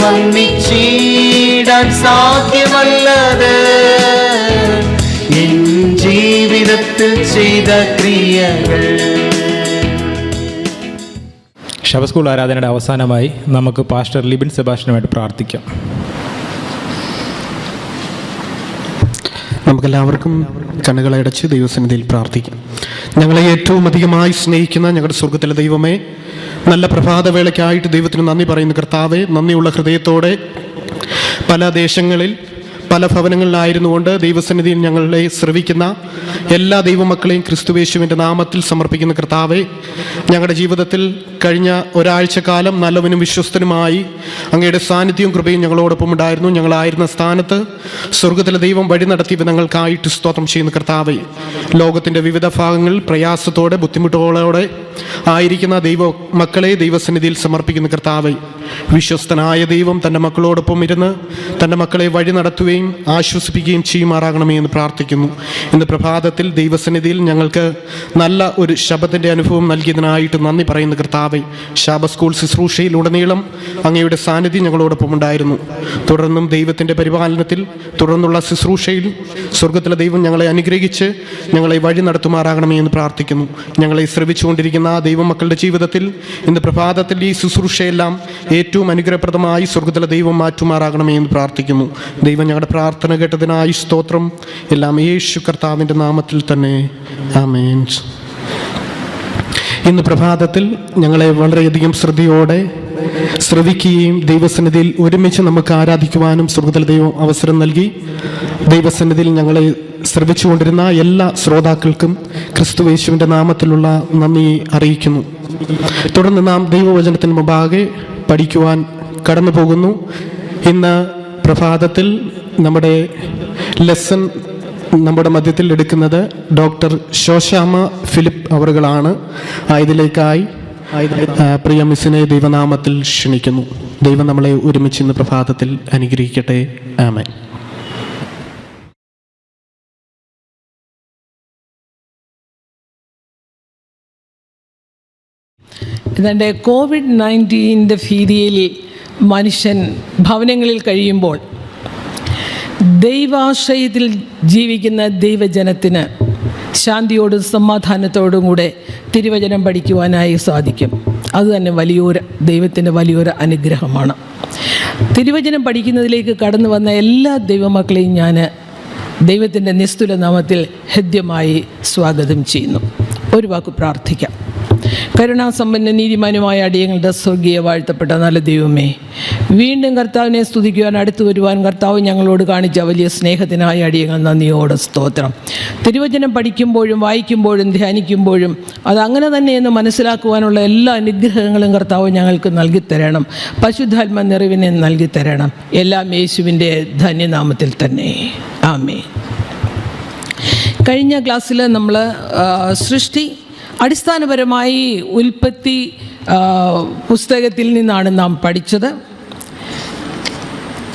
വർണ്ണിച്ചിടാൻ സാധ്യമല്ലത് എൻ ജീവിതത്തിൽ ചെയ്ത ക്രിയകൾ. ശബ സ്കൂൾ ആരാധനയുടെ അവസാനമായി നമുക്ക് പാസ്റ്റർ ലിബിൻ സെബാസ്റ്റ്യനുമായിട്ട് പ്രാർത്ഥിക്കാം. നമുക്കെല്ലാവർക്കും കണ്ണുകളെ അടച്ച് ദൈവസന്നിധിയിൽ പ്രാർത്ഥിക്കാം. ഞങ്ങളെ ഏറ്റവും അധികമായി സ്നേഹിക്കുന്ന ഞങ്ങളുടെ സ്വർഗത്തിലെ ദൈവമേ, നല്ല പ്രഭാതവേളയ്ക്കായിട്ട് ദൈവത്തിന് നന്ദി പറയുന്ന കർത്താവേ, നന്ദിയുള്ള ഹൃദയത്തോടെ പല ദേശങ്ങളിൽ പല ഭവനങ്ങളിലായിരുന്നുകൊണ്ട് ദൈവസന്നിധിയിൽ ഞങ്ങളെ ശ്രവിക്കുന്ന എല്ലാ ദൈവമക്കളെയും ക്രിസ്തുയേശുവിൻ്റെ നാമത്തിൽ സമർപ്പിക്കുന്ന കർത്താവേ, ഞങ്ങളുടെ ജീവിതത്തിൽ കഴിഞ്ഞ ഒരാഴ്ചക്കാലം നല്ലവനും വിശ്വസ്തനുമായി അങ്ങയുടെ സാന്നിധ്യവും കൃപയും ഞങ്ങളോടൊപ്പം ഉണ്ടായിരുന്നു. ഞങ്ങളായിരുന്ന സ്ഥാനത്ത് സ്വർഗത്തിലെ ദൈവം വഴി നടത്തിയവ ഞങ്ങൾക്കായിട്ട് സ്തോത്രം ചെയ്യുന്ന കർത്താവേ, ലോകത്തിൻ്റെ വിവിധ ഭാഗങ്ങളിൽ പ്രയാസത്തോടെ ബുദ്ധിമുട്ടുകളോടെ ആയിരിക്കുന്ന ദൈവ മക്കളെ ദൈവസന്നിധിയിൽ സമർപ്പിക്കുന്ന കർത്താവേ, വിശ്വസ്തനായ ദൈവം തൻ്റെ മക്കളോടൊപ്പം ഇരുന്ന് തൻ്റെ മക്കളെ വഴി നടത്തുകയും ആശ്വസിപ്പിക്കുകയും ചെയ്യുമാറാകണമേ എന്ന് പ്രാർത്ഥിക്കുന്നു. ഇന്ന് പ്രഭാതത്തിൽ ദൈവസന്നിധിയിൽ ഞങ്ങൾക്ക് നല്ല ഒരു ശബത്തിൻ്റെ അനുഭവം നൽകിയതിനായിട്ട് നന്ദി പറയുന്ന കർത്താവേ, ശാബ സ്കൂൾ ശുശ്രൂഷയിലുടനീളം അങ്ങയുടെ സാന്നിധ്യം ഞങ്ങളോടൊപ്പം ഉണ്ടായിരുന്നു. തുടർന്നും ദൈവത്തിൻ്റെ പരിപാലനത്തിൽ തുടർന്നുള്ള ശുശ്രൂഷയിൽ സ്വർഗത്തിലെ ദൈവം ഞങ്ങളെ അനുഗ്രഹിച്ച് ഞങ്ങളെ വഴി നടത്തുമാറാകണമേ എന്ന് പ്രാർത്ഥിക്കുന്നു. ഞങ്ങളെ ശ്രവിച്ചുകൊണ്ടിരിക്കുന്ന ആ ദൈവമക്കളുടെ ജീവിതത്തിൽ ഇന്ന് പ്രഭാതത്തിൽ ഈ ശുശ്രൂഷയെല്ലാം ഏറ്റവും അനുഗ്രഹപ്രദമായി സ്വർഗത്തിലെ ദൈവം മാറ്റുമാറാകണമേ എന്ന് പ്രാർത്ഥിക്കുന്നു. ദൈവം ഞങ്ങളുടെ പ്രാർത്ഥന കേട്ടതിനായി സ്തോത്രം. എല്ലാം യേശു കർത്താവിൻ്റെ നാമത്തിൽ തന്നെ ആമേൻ. ഇന്ന് പ്രഭാതത്തിൽ ഞങ്ങളെ വളരെയധികം ശ്രദ്ധയോടെ ശ്രവിക്കുകയും ദൈവസന്നിധിയിൽ ഒരുമിച്ച് നമുക്ക് ആരാധിക്കുവാനും സ്വർഗത്തിലെ ദൈവം അവസരം നൽകി. ദൈവസന്നിധിയിൽ ഞങ്ങളെ ശ്രവിച്ചുകൊണ്ടിരുന്ന എല്ലാ ശ്രോതാക്കൾക്കും ക്രിസ്തുയേശുവിൻ്റെ നാമത്തിലുള്ള നന്ദി അറിയിക്കുന്നു. തുടർന്ന് നാം ദൈവവചനത്തിന് മുമ്പാകെ പഠിക്കുവാൻ കടന്നു പോകുന്നു. ഇന്ന് പ്രഭാതത്തിൽ നമ്മുടെ ലെസൺ നമ്മുടെ മധ്യത്തിൽ എടുക്കുന്നത് ഡോക്ടർ ശോശാമ ഫിലിപ്പ് അവറുകളാണ്. ഇതിലേക്കായി പ്രിയ മിസ്സിനെ ദൈവനാമത്തിൽ ക്ഷണിക്കുന്നു. ദൈവം നമ്മളെ ഒരുമിച്ച് ഇന്ന് പ്രഭാതത്തിൽ അനുഗ്രഹിക്കട്ടെ. ആമേൻ. ഇതിൻ്റെ COVID-19 ഭീതിയിൽ മനുഷ്യൻ ഭവനങ്ങളിൽ കഴിയുമ്പോൾ ദൈവാശ്രയത്തിൽ ജീവിക്കുന്ന ദൈവജനത്തിന് ശാന്തിയോടും സമാധാനത്തോടും കൂടെ തിരുവചനം പഠിക്കുവാനായി സാധിക്കും. അതുതന്നെ ദൈവത്തിൻ്റെ വലിയൊരു അനുഗ്രഹമാണ്. തിരുവചനം പഠിക്കുന്നതിലേക്ക് കടന്നു വന്ന എല്ലാ ദൈവമക്കളെയും ഞാൻ ദൈവത്തിൻ്റെ നിസ്തുല നാമത്തിൽ ഹൃദ്യമായി സ്വാഗതം ചെയ്യുന്നു. ഒരു വാക്ക് പ്രാർത്ഥിക്കാം. കരുണാസമ്പന്ന നീതിമാനുമായ അടിയങ്ങളുടെ സ്വർഗീയ വാഴ്ത്തപ്പെട്ട നല്ല ദൈവമേ, വീണ്ടും കർത്താവിനെ സ്തുതിക്കുവാൻ അടുത്തു വരുവാൻ കർത്താവ് ഞങ്ങളോട് കാണിച്ച വലിയ സ്നേഹത്തിനായി അടിയങ്ങൾ നന്ദിയോടെ സ്തോത്രം. തിരുവചനം പഠിക്കുമ്പോഴും വായിക്കുമ്പോഴും ധ്യാനിക്കുമ്പോഴും അതങ്ങനെ തന്നെയെന്ന് മനസ്സിലാക്കുവാനുള്ള എല്ലാ അനുഗ്രഹങ്ങളും കർത്താവ് ഞങ്ങൾക്ക് നൽകിത്തരണം. പരിശുദ്ധാത്മ നിറവിനെ നൽകിത്തരണം. എല്ലാം യേശുവിൻ്റെ ധന്യനാമത്തിൽ തന്നെ ആമേൻ. കഴിഞ്ഞ ക്ലാസ്സിൽ നമ്മൾ സൃഷ്ടി അടിസ്ഥാനപരമായി ഉൽപ്പത്തി പുസ്തകത്തിൽ നിന്നാണ് നാം പഠിച്ചത്.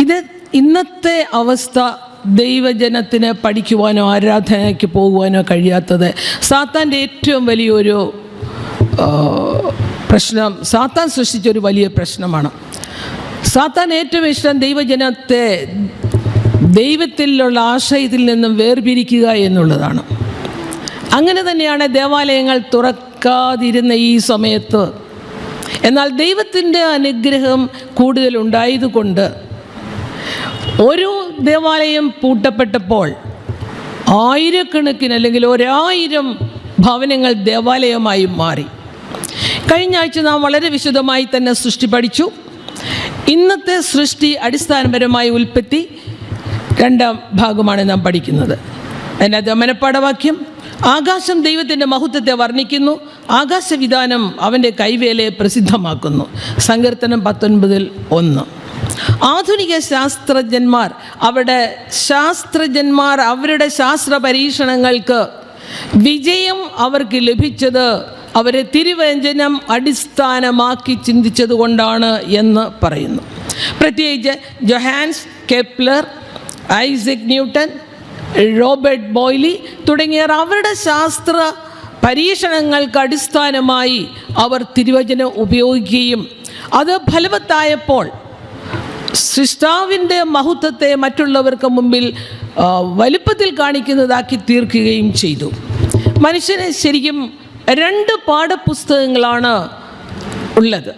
ഇത് ഇന്നത്തെ അവസ്ഥ ദൈവജനത്തിന് പഠിക്കുവാനോ ആരാധനയ്ക്ക് പോകുവാനോ കഴിയാത്തത് സാത്താൻ്റെ ഏറ്റവും വലിയൊരു പ്രശ്നം, സാത്താൻ സൃഷ്ടിച്ചൊരു വലിയ പ്രശ്നമാണ്. സാത്താൻ ഏറ്റവും ഇഷ്ടം ദൈവജനത്തെ ദൈവത്തിലുള്ള ആശ്രയത്തിൽ നിന്നും വേർപിരിക്കുക എന്നുള്ളതാണ്. അങ്ങനെ തന്നെയാണ് ദേവാലയങ്ങൾ തുറക്കാതിരുന്ന ഈ സമയത്ത്. എന്നാൽ ദൈവത്തിൻ്റെ അനുഗ്രഹം കൂടുതലുണ്ടായതുകൊണ്ട് ഒരു ദേവാലയം പൂട്ടപ്പെട്ടപ്പോൾ ആയിരക്കണക്കിന് അല്ലെങ്കിൽ 1000 ഭവനങ്ങൾ ദേവാലയമായി മാറി. കഴിഞ്ഞ ആഴ്ച നാം വളരെ വിശദമായി തന്നെ സൃഷ്ടി പഠിച്ചു. ഇന്നത്തെ സൃഷ്ടി അടിസ്ഥാനപരമായി ഉൽപ്പത്തി 2-ാം ഭാഗമാണ് നാം പഠിക്കുന്നത്. അതിനകത്ത് മനപ്പാഠവാക്യം: ആകാശം ദൈവത്തിൻ്റെ മഹത്വത്തെ വർണ്ണിക്കുന്നു, ആകാശവിധാനം അവൻ്റെ കൈവേലയെ പ്രസിദ്ധമാക്കുന്നു. സങ്കീർത്തനം 19:1. ആധുനിക ശാസ്ത്രജ്ഞന്മാർ അവരുടെ ശാസ്ത്ര പരീക്ഷണങ്ങൾക്ക് വിജയം അവർക്ക് ലഭിച്ചത് അവരെ തിരുവചനം അടിസ്ഥാനമാക്കി ചിന്തിച്ചതുകൊണ്ടാണ് എന്ന് പറയുന്നു. പ്രത്യേകിച്ച് Johans Kepler, Isaac Newton, Robert ബോയ്ലി തുടങ്ങിയവർ അവരുടെ ശാസ്ത്ര പരീക്ഷണങ്ങൾക്ക് അടിസ്ഥാനമായി അവർ തിരുവചനം ഉപയോഗിക്കുകയും അത് ഫലവത്തായപ്പോൾ സൃഷ്ടാവിൻ്റെ മഹത്വത്തെ മറ്റുള്ളവർക്ക് മുമ്പിൽ വലുപ്പത്തിൽ കാണിക്കുന്നതാക്കി തീർക്കുകയും ചെയ്തു. മനുഷ്യന് ശരിക്കും 2 പാഠപുസ്തകങ്ങളാണ് ഉള്ളത്.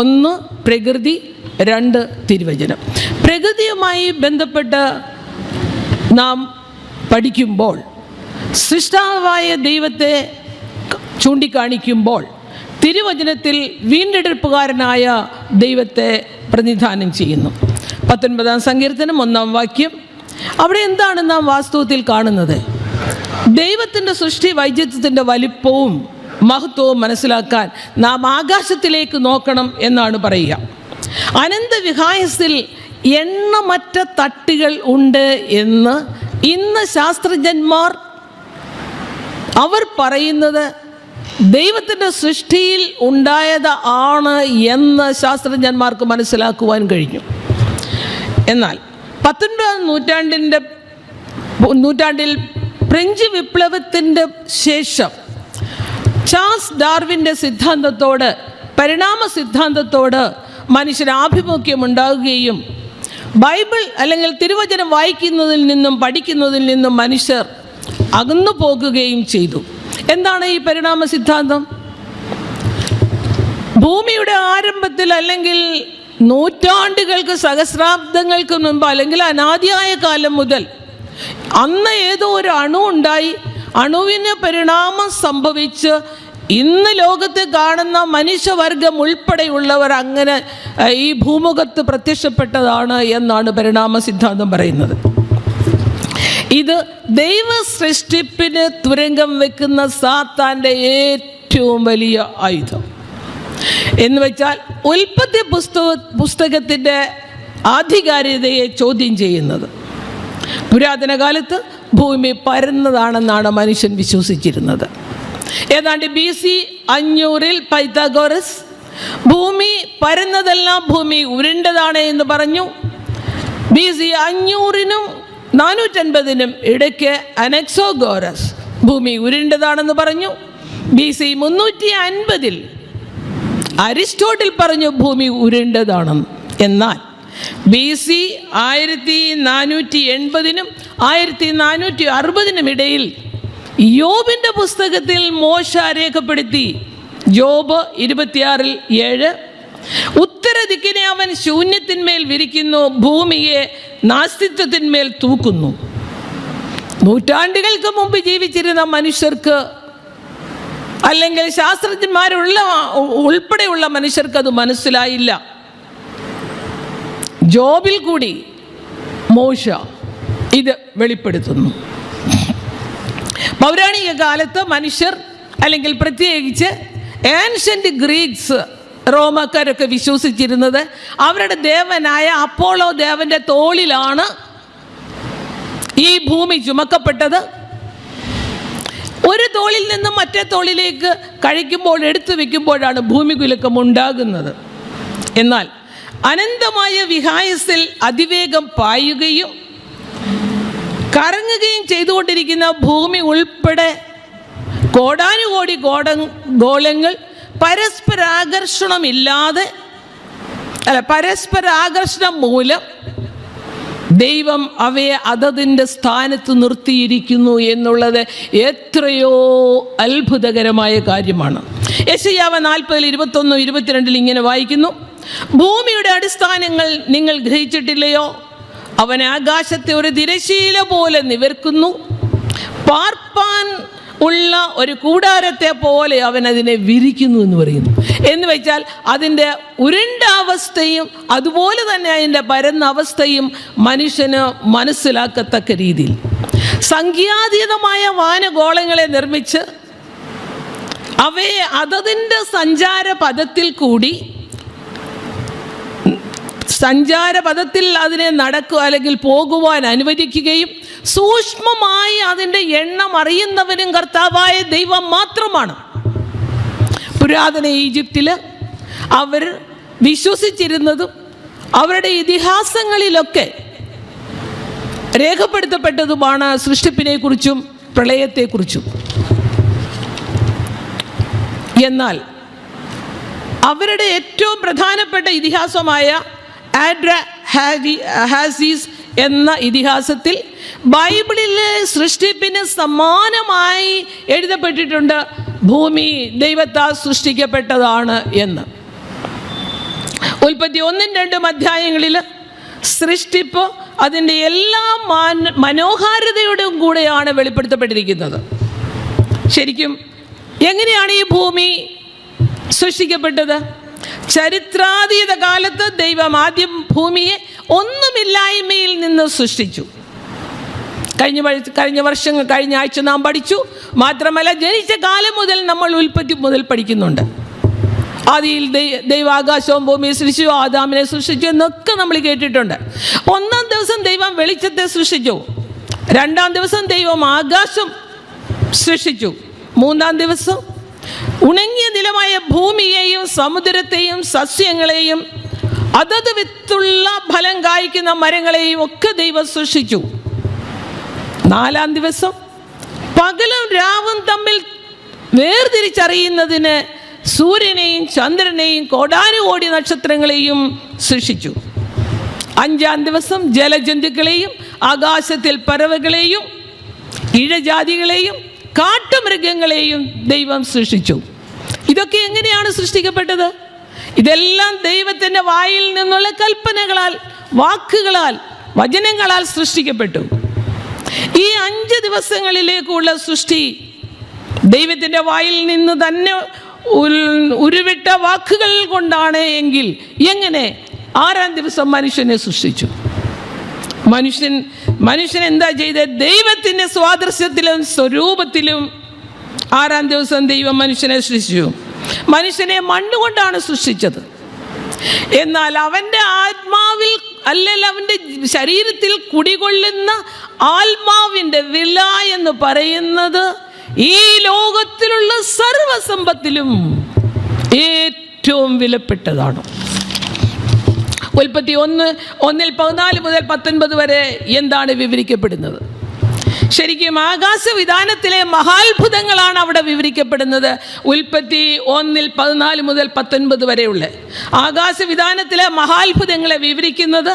ഒന്ന് പ്രകൃതി, 2 തിരുവചനം. പ്രകൃതിയുമായി ബന്ധപ്പെട്ട് നാം പഠിക്കുമ്പോൾ, സൃഷ്ടാവായ ദൈവത്തെ ചൂണ്ടിക്കാണിക്കുമ്പോൾ തിരുവചനത്തിൽ വീണ്ടെടുപ്പുകാരനായ ദൈവത്തെ പ്രതിനിധാനം ചെയ്യുന്നു. 19-ാം സങ്കീർത്തനം 1-ാം വാക്യം. അവിടെ എന്താണ് നാം വാസ്തവത്തിൽ കാണുന്നത്? ദൈവത്തിൻ്റെ സൃഷ്ടി വൈചിത്ര്യത്തിൻ്റെ വലിപ്പവും മഹത്വവും മനസ്സിലാക്കാൻ നാം ആകാശത്തിലേക്ക് നോക്കണം എന്നാണ് പറയുക. അനന്തവിഹായസിൽ എണ്ണമറ്റ തട്ടുകൾ ഉണ്ട് എന്ന് ഇന്ന് ശാസ്ത്രജ്ഞന്മാർ അവർ പറയുന്നത് ദൈവത്തിൻ്റെ സൃഷ്ടിയിൽ ഉണ്ടായത് ആണ് എന്ന് ശാസ്ത്രജ്ഞന്മാർക്ക് മനസ്സിലാക്കുവാൻ കഴിഞ്ഞു. എന്നാൽ 19-ാം നൂറ്റാണ്ടിൽ ഫ്രഞ്ച് വിപ്ലവത്തിൻ്റെ ശേഷം ചാൾസ് ഡാർവിൻ്റെ സിദ്ധാന്തത്തോട്, പരിണാമ സിദ്ധാന്തത്തോട് മനുഷ്യന് ആഭിമുഖ്യമുണ്ടാകുകയും ബൈബിൾ അല്ലെങ്കിൽ തിരുവചനം വായിക്കുന്നതിൽ നിന്നും പഠിക്കുന്നതിൽ നിന്നും മനുഷ്യർ അകന്നു പോകുകയും ചെയ്തു. എന്താണ് ഈ പരിണാമ സിദ്ധാന്തം? ഭൂമിയുടെ ആരംഭത്തിൽ അല്ലെങ്കിൽ നൂറ്റാണ്ടുകൾക്ക്, സഹസ്രാബ്ദങ്ങൾക്ക് മുമ്പ് അല്ലെങ്കിൽ അനാദിയായ കാലം മുതൽ അന്ന് ഏതോ ഒരു അണു ഉണ്ടായി, അണുവിന് പരിണാമം സംഭവിച്ച് ഇന്ന് ലോകത്ത് കാണുന്ന മനുഷ്യവർഗം ഉൾപ്പെടെയുള്ളവർ അങ്ങനെ ഈ ഭൂമുഖത്ത് പ്രത്യക്ഷപ്പെട്ടതാണ് എന്നാണ് പരിണാമ സിദ്ധാന്തം പറയുന്നത്. ഇത് ദൈവ സൃഷ്ടിപ്പിന് തുരങ്കം വെക്കുന്ന സാത്താൻ്റെ ഏറ്റവും വലിയ ആയുധം. എന്ന് വെച്ചാൽ ഉൽപ്പത്തി പുസ്തകത്തിൻ്റെ ആധികാരികതയെ ചോദ്യം ചെയ്യുന്നത്. പുരാതന കാലത്ത് ഭൂമി പരന്നതാണെന്നാണ് മനുഷ്യൻ വിശ്വസിച്ചിരുന്നത്. ഏതാണ്ട് BC 500-ൽ പൈത്തഗോറസ് ഭൂമി പരന്നതല്ല, ഭൂമി ഉരുണ്ടതാണ് എന്ന് പറഞ്ഞു. BC 500-നും 450-നും ഇടയ്ക്ക് അനക്സോഗോറസ് ഭൂമി ഉരുണ്ടതാണെന്ന് പറഞ്ഞു. BC 350-ൽ അരിസ്റ്റോട്ടിൽ പറഞ്ഞു ഭൂമി ഉരുണ്ടതാണെന്ന്. എന്നാൽ BC 1480-നും 1460-നും ഇടയിൽ യോബിൻ്റെ പുസ്തകത്തിൽ മോശ രേഖപ്പെടുത്തി. ജോബ് 26:7 ഉത്തരദിക്കിനെ അവൻ ശൂന്യത്തിന്മേൽ വിരിക്കുന്നു, ഭൂമിയെ നാസ്തിത്വത്തിന്മേൽ തൂക്കുന്നു. നൂറ്റാണ്ടുകൾക്ക് മുമ്പ് ജീവിച്ചിരുന്ന മനുഷ്യർക്ക് അല്ലെങ്കിൽ ശാസ്ത്രജ്ഞന്മാരുള്ള ഉൾപ്പെടെയുള്ള മനുഷ്യർക്ക് അത് മനസ്സിലായില്ല. ജോബിൽ കൂടി മോശ ഇത് വെളിപ്പെടുത്തുന്നു. പൗരാണിക കാലത്ത് മനുഷ്യർ അല്ലെങ്കിൽ പ്രത്യേകിച്ച് ഏൻഷ്യൻ്റ് ഗ്രീക്സ്, റോമക്കാരൊക്കെ വിശ്വസിച്ചിരുന്നത് അവരുടെ ദേവനായ അപ്പോളോ ദേവൻ്റെ തോളിലാണ് ഈ ഭൂമി ചുമക്കപ്പെട്ടത്. ഒരു തോളിൽ നിന്നും മറ്റേ തോളിലേക്ക് കഴിക്കുമ്പോൾ എടുത്തു വെക്കുമ്പോഴാണ് ഭൂമികുലുക്കം ഉണ്ടാകുന്നത്. എന്നാൽ അനന്തമായ വിഹായസിൽ അതിവേഗം പായുകയും കറങ്ങുകയും ചെയ്തുകൊണ്ടിരിക്കുന്ന ഭൂമി ഉൾപ്പെടെ കോടാനുകോടി ഗോളങ്ങൾ പരസ്പരാകർഷണം മൂലം ദൈവം അവയെ അതതിൻ്റെ സ്ഥാനത്ത് നിർത്തിയിരിക്കുന്നു എന്നുള്ളത് എത്രയോ അത്ഭുതകരമായ കാര്യമാണ്. യെശയ്യാവ് 40:21-22 ഇങ്ങനെ വായിക്കുന്നു: ഭൂമിയുടെ അടിസ്ഥാനങ്ങൾ നിങ്ങൾ ഗ്രഹിച്ചിട്ടില്ലയോ? അവൻ ആകാശത്തെ ഒരു തിരശീല പോലെ നിവർക്കുന്നു, പാർപ്പാൻ ഉള്ള ഒരു കൂടാരത്തെ പോലെ അവൻ അതിനെ വിരിക്കുന്നു എന്ന് പറയുന്നു. എന്ന് വെച്ചാൽ അതിൻ്റെ ഉരുണ്ട അവസ്ഥയും അതുപോലെ തന്നെ അതിൻ്റെ പരന്ന അവസ്ഥയും മനുഷ്യന് മനസ്സിലാക്കത്തക്ക രീതിയിൽ സംഖ്യാതീതമായ വാനഗോളങ്ങളെ നിർമ്മിച്ച് അവയെ അതതിൻ്റെ സഞ്ചാരപഥത്തിൽ കൂടി സഞ്ചാരപഥത്തിൽ അതിനെ നടക്കുക അല്ലെങ്കിൽ പോകുവാൻ അനുവദിക്കുകയും സൂക്ഷ്മമായി അതിൻ്റെ എണ്ണം അറിയുന്നവനും കർത്താവായ ദൈവം മാത്രമാണ്. പുരാതന ഈജിപ്തിൽ അവർ വിശ്വസിച്ചിരുന്നതും അവരുടെ ഇതിഹാസങ്ങളിലൊക്കെ രേഖപ്പെടുത്തപ്പെട്ടതുമാണ് സൃഷ്ടിപ്പിനെക്കുറിച്ചും പ്രളയത്തെക്കുറിച്ചും. എന്നാൽ അവരുടെ ഏറ്റവും പ്രധാനപ്പെട്ട ഇതിഹാസമായ ഹാസിസ് എന്ന ഇതിഹാസത്തിൽ ബൈബിളിലെ സൃഷ്ടിപ്പിന് സമാനമായി എഴുതപ്പെട്ടിട്ടുണ്ട് ഭൂമി ദൈവത്താൽ സൃഷ്ടിക്കപ്പെട്ടതാണ് എന്ന്. ഉൽപ്പത്തി 1-2 അധ്യായങ്ങളിൽ സൃഷ്ടിപ്പ് അതിൻ്റെ എല്ലാ മനോഹാരിതയോടും കൂടെയാണ് വെളിപ്പെടുത്തപ്പെട്ടിരിക്കുന്നത്. ശരിക്കും എങ്ങനെയാണ് ഈ ഭൂമി സൃഷ്ടിക്കപ്പെട്ടത്? ചരിത്രാതീത കാലത്ത് ദൈവം ആദ്യം ഭൂമിയെ ഒന്നുമില്ലായ്മയിൽ നിന്ന് സൃഷ്ടിച്ചു. കഴിഞ്ഞ ആഴ്ച നാം പഠിച്ചു. മാത്രമല്ല, ജനിച്ച കാലം മുതൽ നമ്മൾ ഉൽപ്പത്തി മുതൽ പഠിക്കുന്നുണ്ട്. ആദിയിൽ ദൈവം ആകാശവും ഭൂമിയെ സൃഷ്ടിച്ചു, ആദാമിനെ സൃഷ്ടിച്ചു എന്നൊക്കെ നമ്മൾ കേട്ടിട്ടുണ്ട്. 1-ാം ദിവസം ദൈവം വെളിച്ചത്തെ സൃഷ്ടിച്ചു. 2-ാം ദിവസം ദൈവം ആകാശം സൃഷ്ടിച്ചു. 3-ാം ദിവസം ഉണങ്ങിയ നിലമായ ഭൂമിയെയും സമുദ്രത്തെയും സസ്യങ്ങളെയും അതത് വിത്തുള്ള ഫലം കായ്ക്കുന്ന മരങ്ങളെയും ഒക്കെ ദൈവം സൃഷ്ടിച്ചു. 4-ാം ദിവസം പകലും രാവും തമ്മിൽ വേർതിരിച്ചറിയുന്നതിന് സൂര്യനെയും ചന്ദ്രനെയും കോടാനുകോടി നക്ഷത്രങ്ങളെയും സൃഷ്ടിച്ചു. 5-ാം ദിവസം ജലജന്തുക്കളെയും ആകാശത്തിൽ പറവകളെയും ഇഴജാതികളെയും കാട്ടുമൃഗങ്ങളെയും ദൈവം സൃഷ്ടിച്ചു. ഇതൊക്കെ എങ്ങനെയാണ് സൃഷ്ടിക്കപ്പെട്ടത്? ഇതെല്ലാം ദൈവത്തിൻ്റെ വായിൽ നിന്നുള്ള കൽപ്പനകളാൽ, വാക്കുകളാൽ, വചനങ്ങളാൽ സൃഷ്ടിക്കപ്പെട്ടു. ഈ 5 ദിവസങ്ങളിലേക്കുള്ള സൃഷ്ടി ദൈവത്തിൻ്റെ വായിൽ നിന്ന് തന്നെ ഉരുവിട്ട വാക്കുകൾ കൊണ്ടാണ് എങ്കിൽ എങ്ങനെ 6-ാം ദിവസം മനുഷ്യനെ സൃഷ്ടിച്ചു? മനുഷ്യൻ എന്താ ചെയ്തത്? ദൈവത്തിൻ്റെ സ്വാദൃശ്യത്തിലും സ്വരൂപത്തിലും 6-ാം ദിവസം ദൈവം മനുഷ്യനെ സൃഷ്ടിച്ചു. മനുഷ്യനെ മണ്ണുകൊണ്ടാണ് സൃഷ്ടിച്ചത്. എന്നാൽ അവൻ്റെ ആത്മാവിൽ, അല്ലെങ്കിൽ അവൻ്റെ ശരീരത്തിൽ കുടികൊള്ളുന്ന ആത്മാവിൻ്റെ വില എന്ന് പറയുന്നത് ഈ ലോകത്തിലുള്ള സർവസമ്പത്തിലും ഏറ്റവും വിലപ്പെട്ടതാണ്. ഉൽപ്പത്തി 1:14 മുതൽ 19 വരെ എന്താണ് വിവരിക്കപ്പെടുന്നത്? ശരിക്കും ആകാശവിധാനത്തിലെ മഹാത്ഭുതങ്ങളാണ് അവിടെ വിവരിക്കപ്പെടുന്നത്. ഉൽപ്പത്തി 1:14 മുതൽ 19 വരെയുള്ള ആകാശവിധാനത്തിലെ മഹാത്ഭുതങ്ങളെ വിവരിക്കുന്നത്,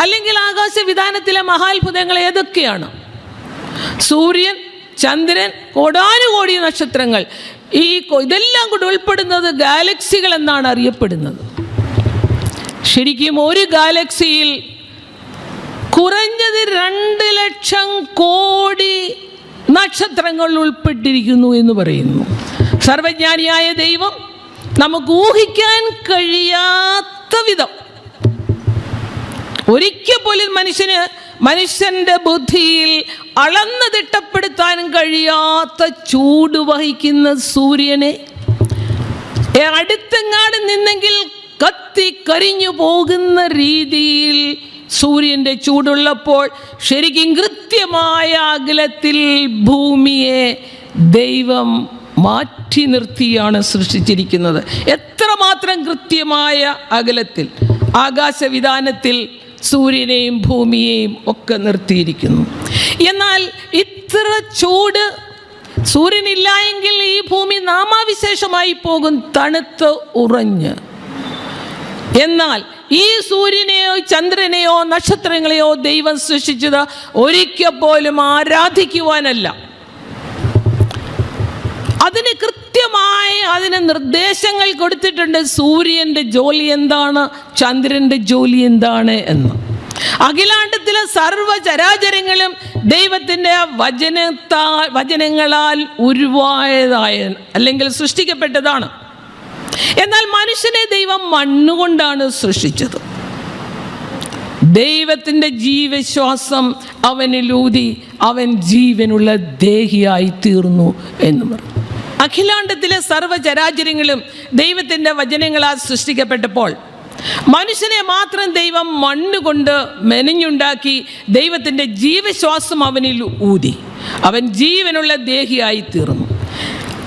അല്ലെങ്കിൽ ആകാശവിധാനത്തിലെ മഹാത്ഭുതങ്ങൾ ഏതൊക്കെയാണ്? സൂര്യൻ, ചന്ദ്രൻ, കോടാനുകോടി നക്ഷത്രങ്ങൾ, ഇതെല്ലാം കൂടെ ഉൾപ്പെടുന്നത് ഗാലക്സികൾ എന്നാണ് അറിയപ്പെടുന്നത്. ശരിക്കും ഒരു ഗാലക്സിയിൽ കുറഞ്ഞത് 2 ലക്ഷം കോടി നക്ഷത്രങ്ങൾ ഉൾപ്പെട്ടിരിക്കുന്നു എന്ന് പറയുന്നു. സർവജ്ഞാനിയായ ദൈവം നമുക്ക് ഊഹിക്കാൻ കഴിയാത്ത വിധം, ഒരിക്കൽ പോലും മനുഷ്യൻ്റെ ബുദ്ധിയിൽ അളന്ന് തിട്ടപ്പെടുത്താൻ കഴിയാത്ത ചൂട് വഹിക്കുന്ന സൂര്യനെ അടുത്തെങ്ങാട് നിന്നെങ്കിൽ കത്തിക്കരിഞ്ഞു പോകുന്ന രീതിയിൽ സൂര്യൻ്റെ ചൂടുള്ളപ്പോൾ ശരിക്കും കൃത്യമായ അകലത്തിൽ ഭൂമിയെ ദൈവം മാറ്റി നിർത്തിയാണ് സൃഷ്ടിച്ചിരിക്കുന്നത്. എത്രമാത്രം കൃത്യമായ അകലത്തിൽ ആകാശവിധാനത്തിൽ സൂര്യനെയും ഭൂമിയെയും ഒക്കെ നിർത്തിയിരിക്കുന്നു. എന്നാൽ ഇത്ര ചൂട് സൂര്യനില്ല എങ്കിൽ ഈ ഭൂമി നാമാവിശേഷമായി പോകും, തണുത്ത് ഉറഞ്ഞ്. എന്നാൽ ഈ സൂര്യനെയോ ചന്ദ്രനെയോ നക്ഷത്രങ്ങളെയോ ദൈവം സൃഷ്ടിച്ചത് ഒരിക്കൽ പോലും ആരാധിക്കുവാനല്ല. അതിന് അതിന് നിർദ്ദേശങ്ങൾ കൊടുത്തിട്ടുണ്ട്. സൂര്യൻ്റെ ജോലി എന്താണ്, ചന്ദ്രൻ്റെ ജോലി എന്താണ് എന്ന്. അഖിലാണ്ടത്തിലെ സർവ്വചരാചരങ്ങളും ദൈവത്തിൻ്റെ വചനങ്ങളാൽ ഉരുവായതായ അല്ലെങ്കിൽ സൃഷ്ടിക്കപ്പെട്ടതാണ്. എന്നാൽ മനുഷ്യനെ ദൈവം മണ്ണുകൊണ്ടാണ് സൃഷ്ടിച്ചത്. ദൈവത്തിൻ്റെ ജീവശ്വാസം അവനിലൂതി അവൻ ജീവനുള്ള ദേഹിയായി തീർന്നു എന്ന് പറഞ്ഞു. അഖിലാണ്ടത്തിലെ സർവ്വചരാചരങ്ങളും ദൈവത്തിൻ്റെ വചനങ്ങളാൽ സൃഷ്ടിക്കപ്പെട്ടപ്പോൾ മനുഷ്യനെ മാത്രം ദൈവം മണ്ണുകൊണ്ട് മെനഞ്ഞുണ്ടാക്കി ദൈവത്തിൻ്റെ ജീവശ്വാസം അവനിൽ ഊതി അവൻ ജീവനുള്ള ദേഹിയായി തീർന്നു.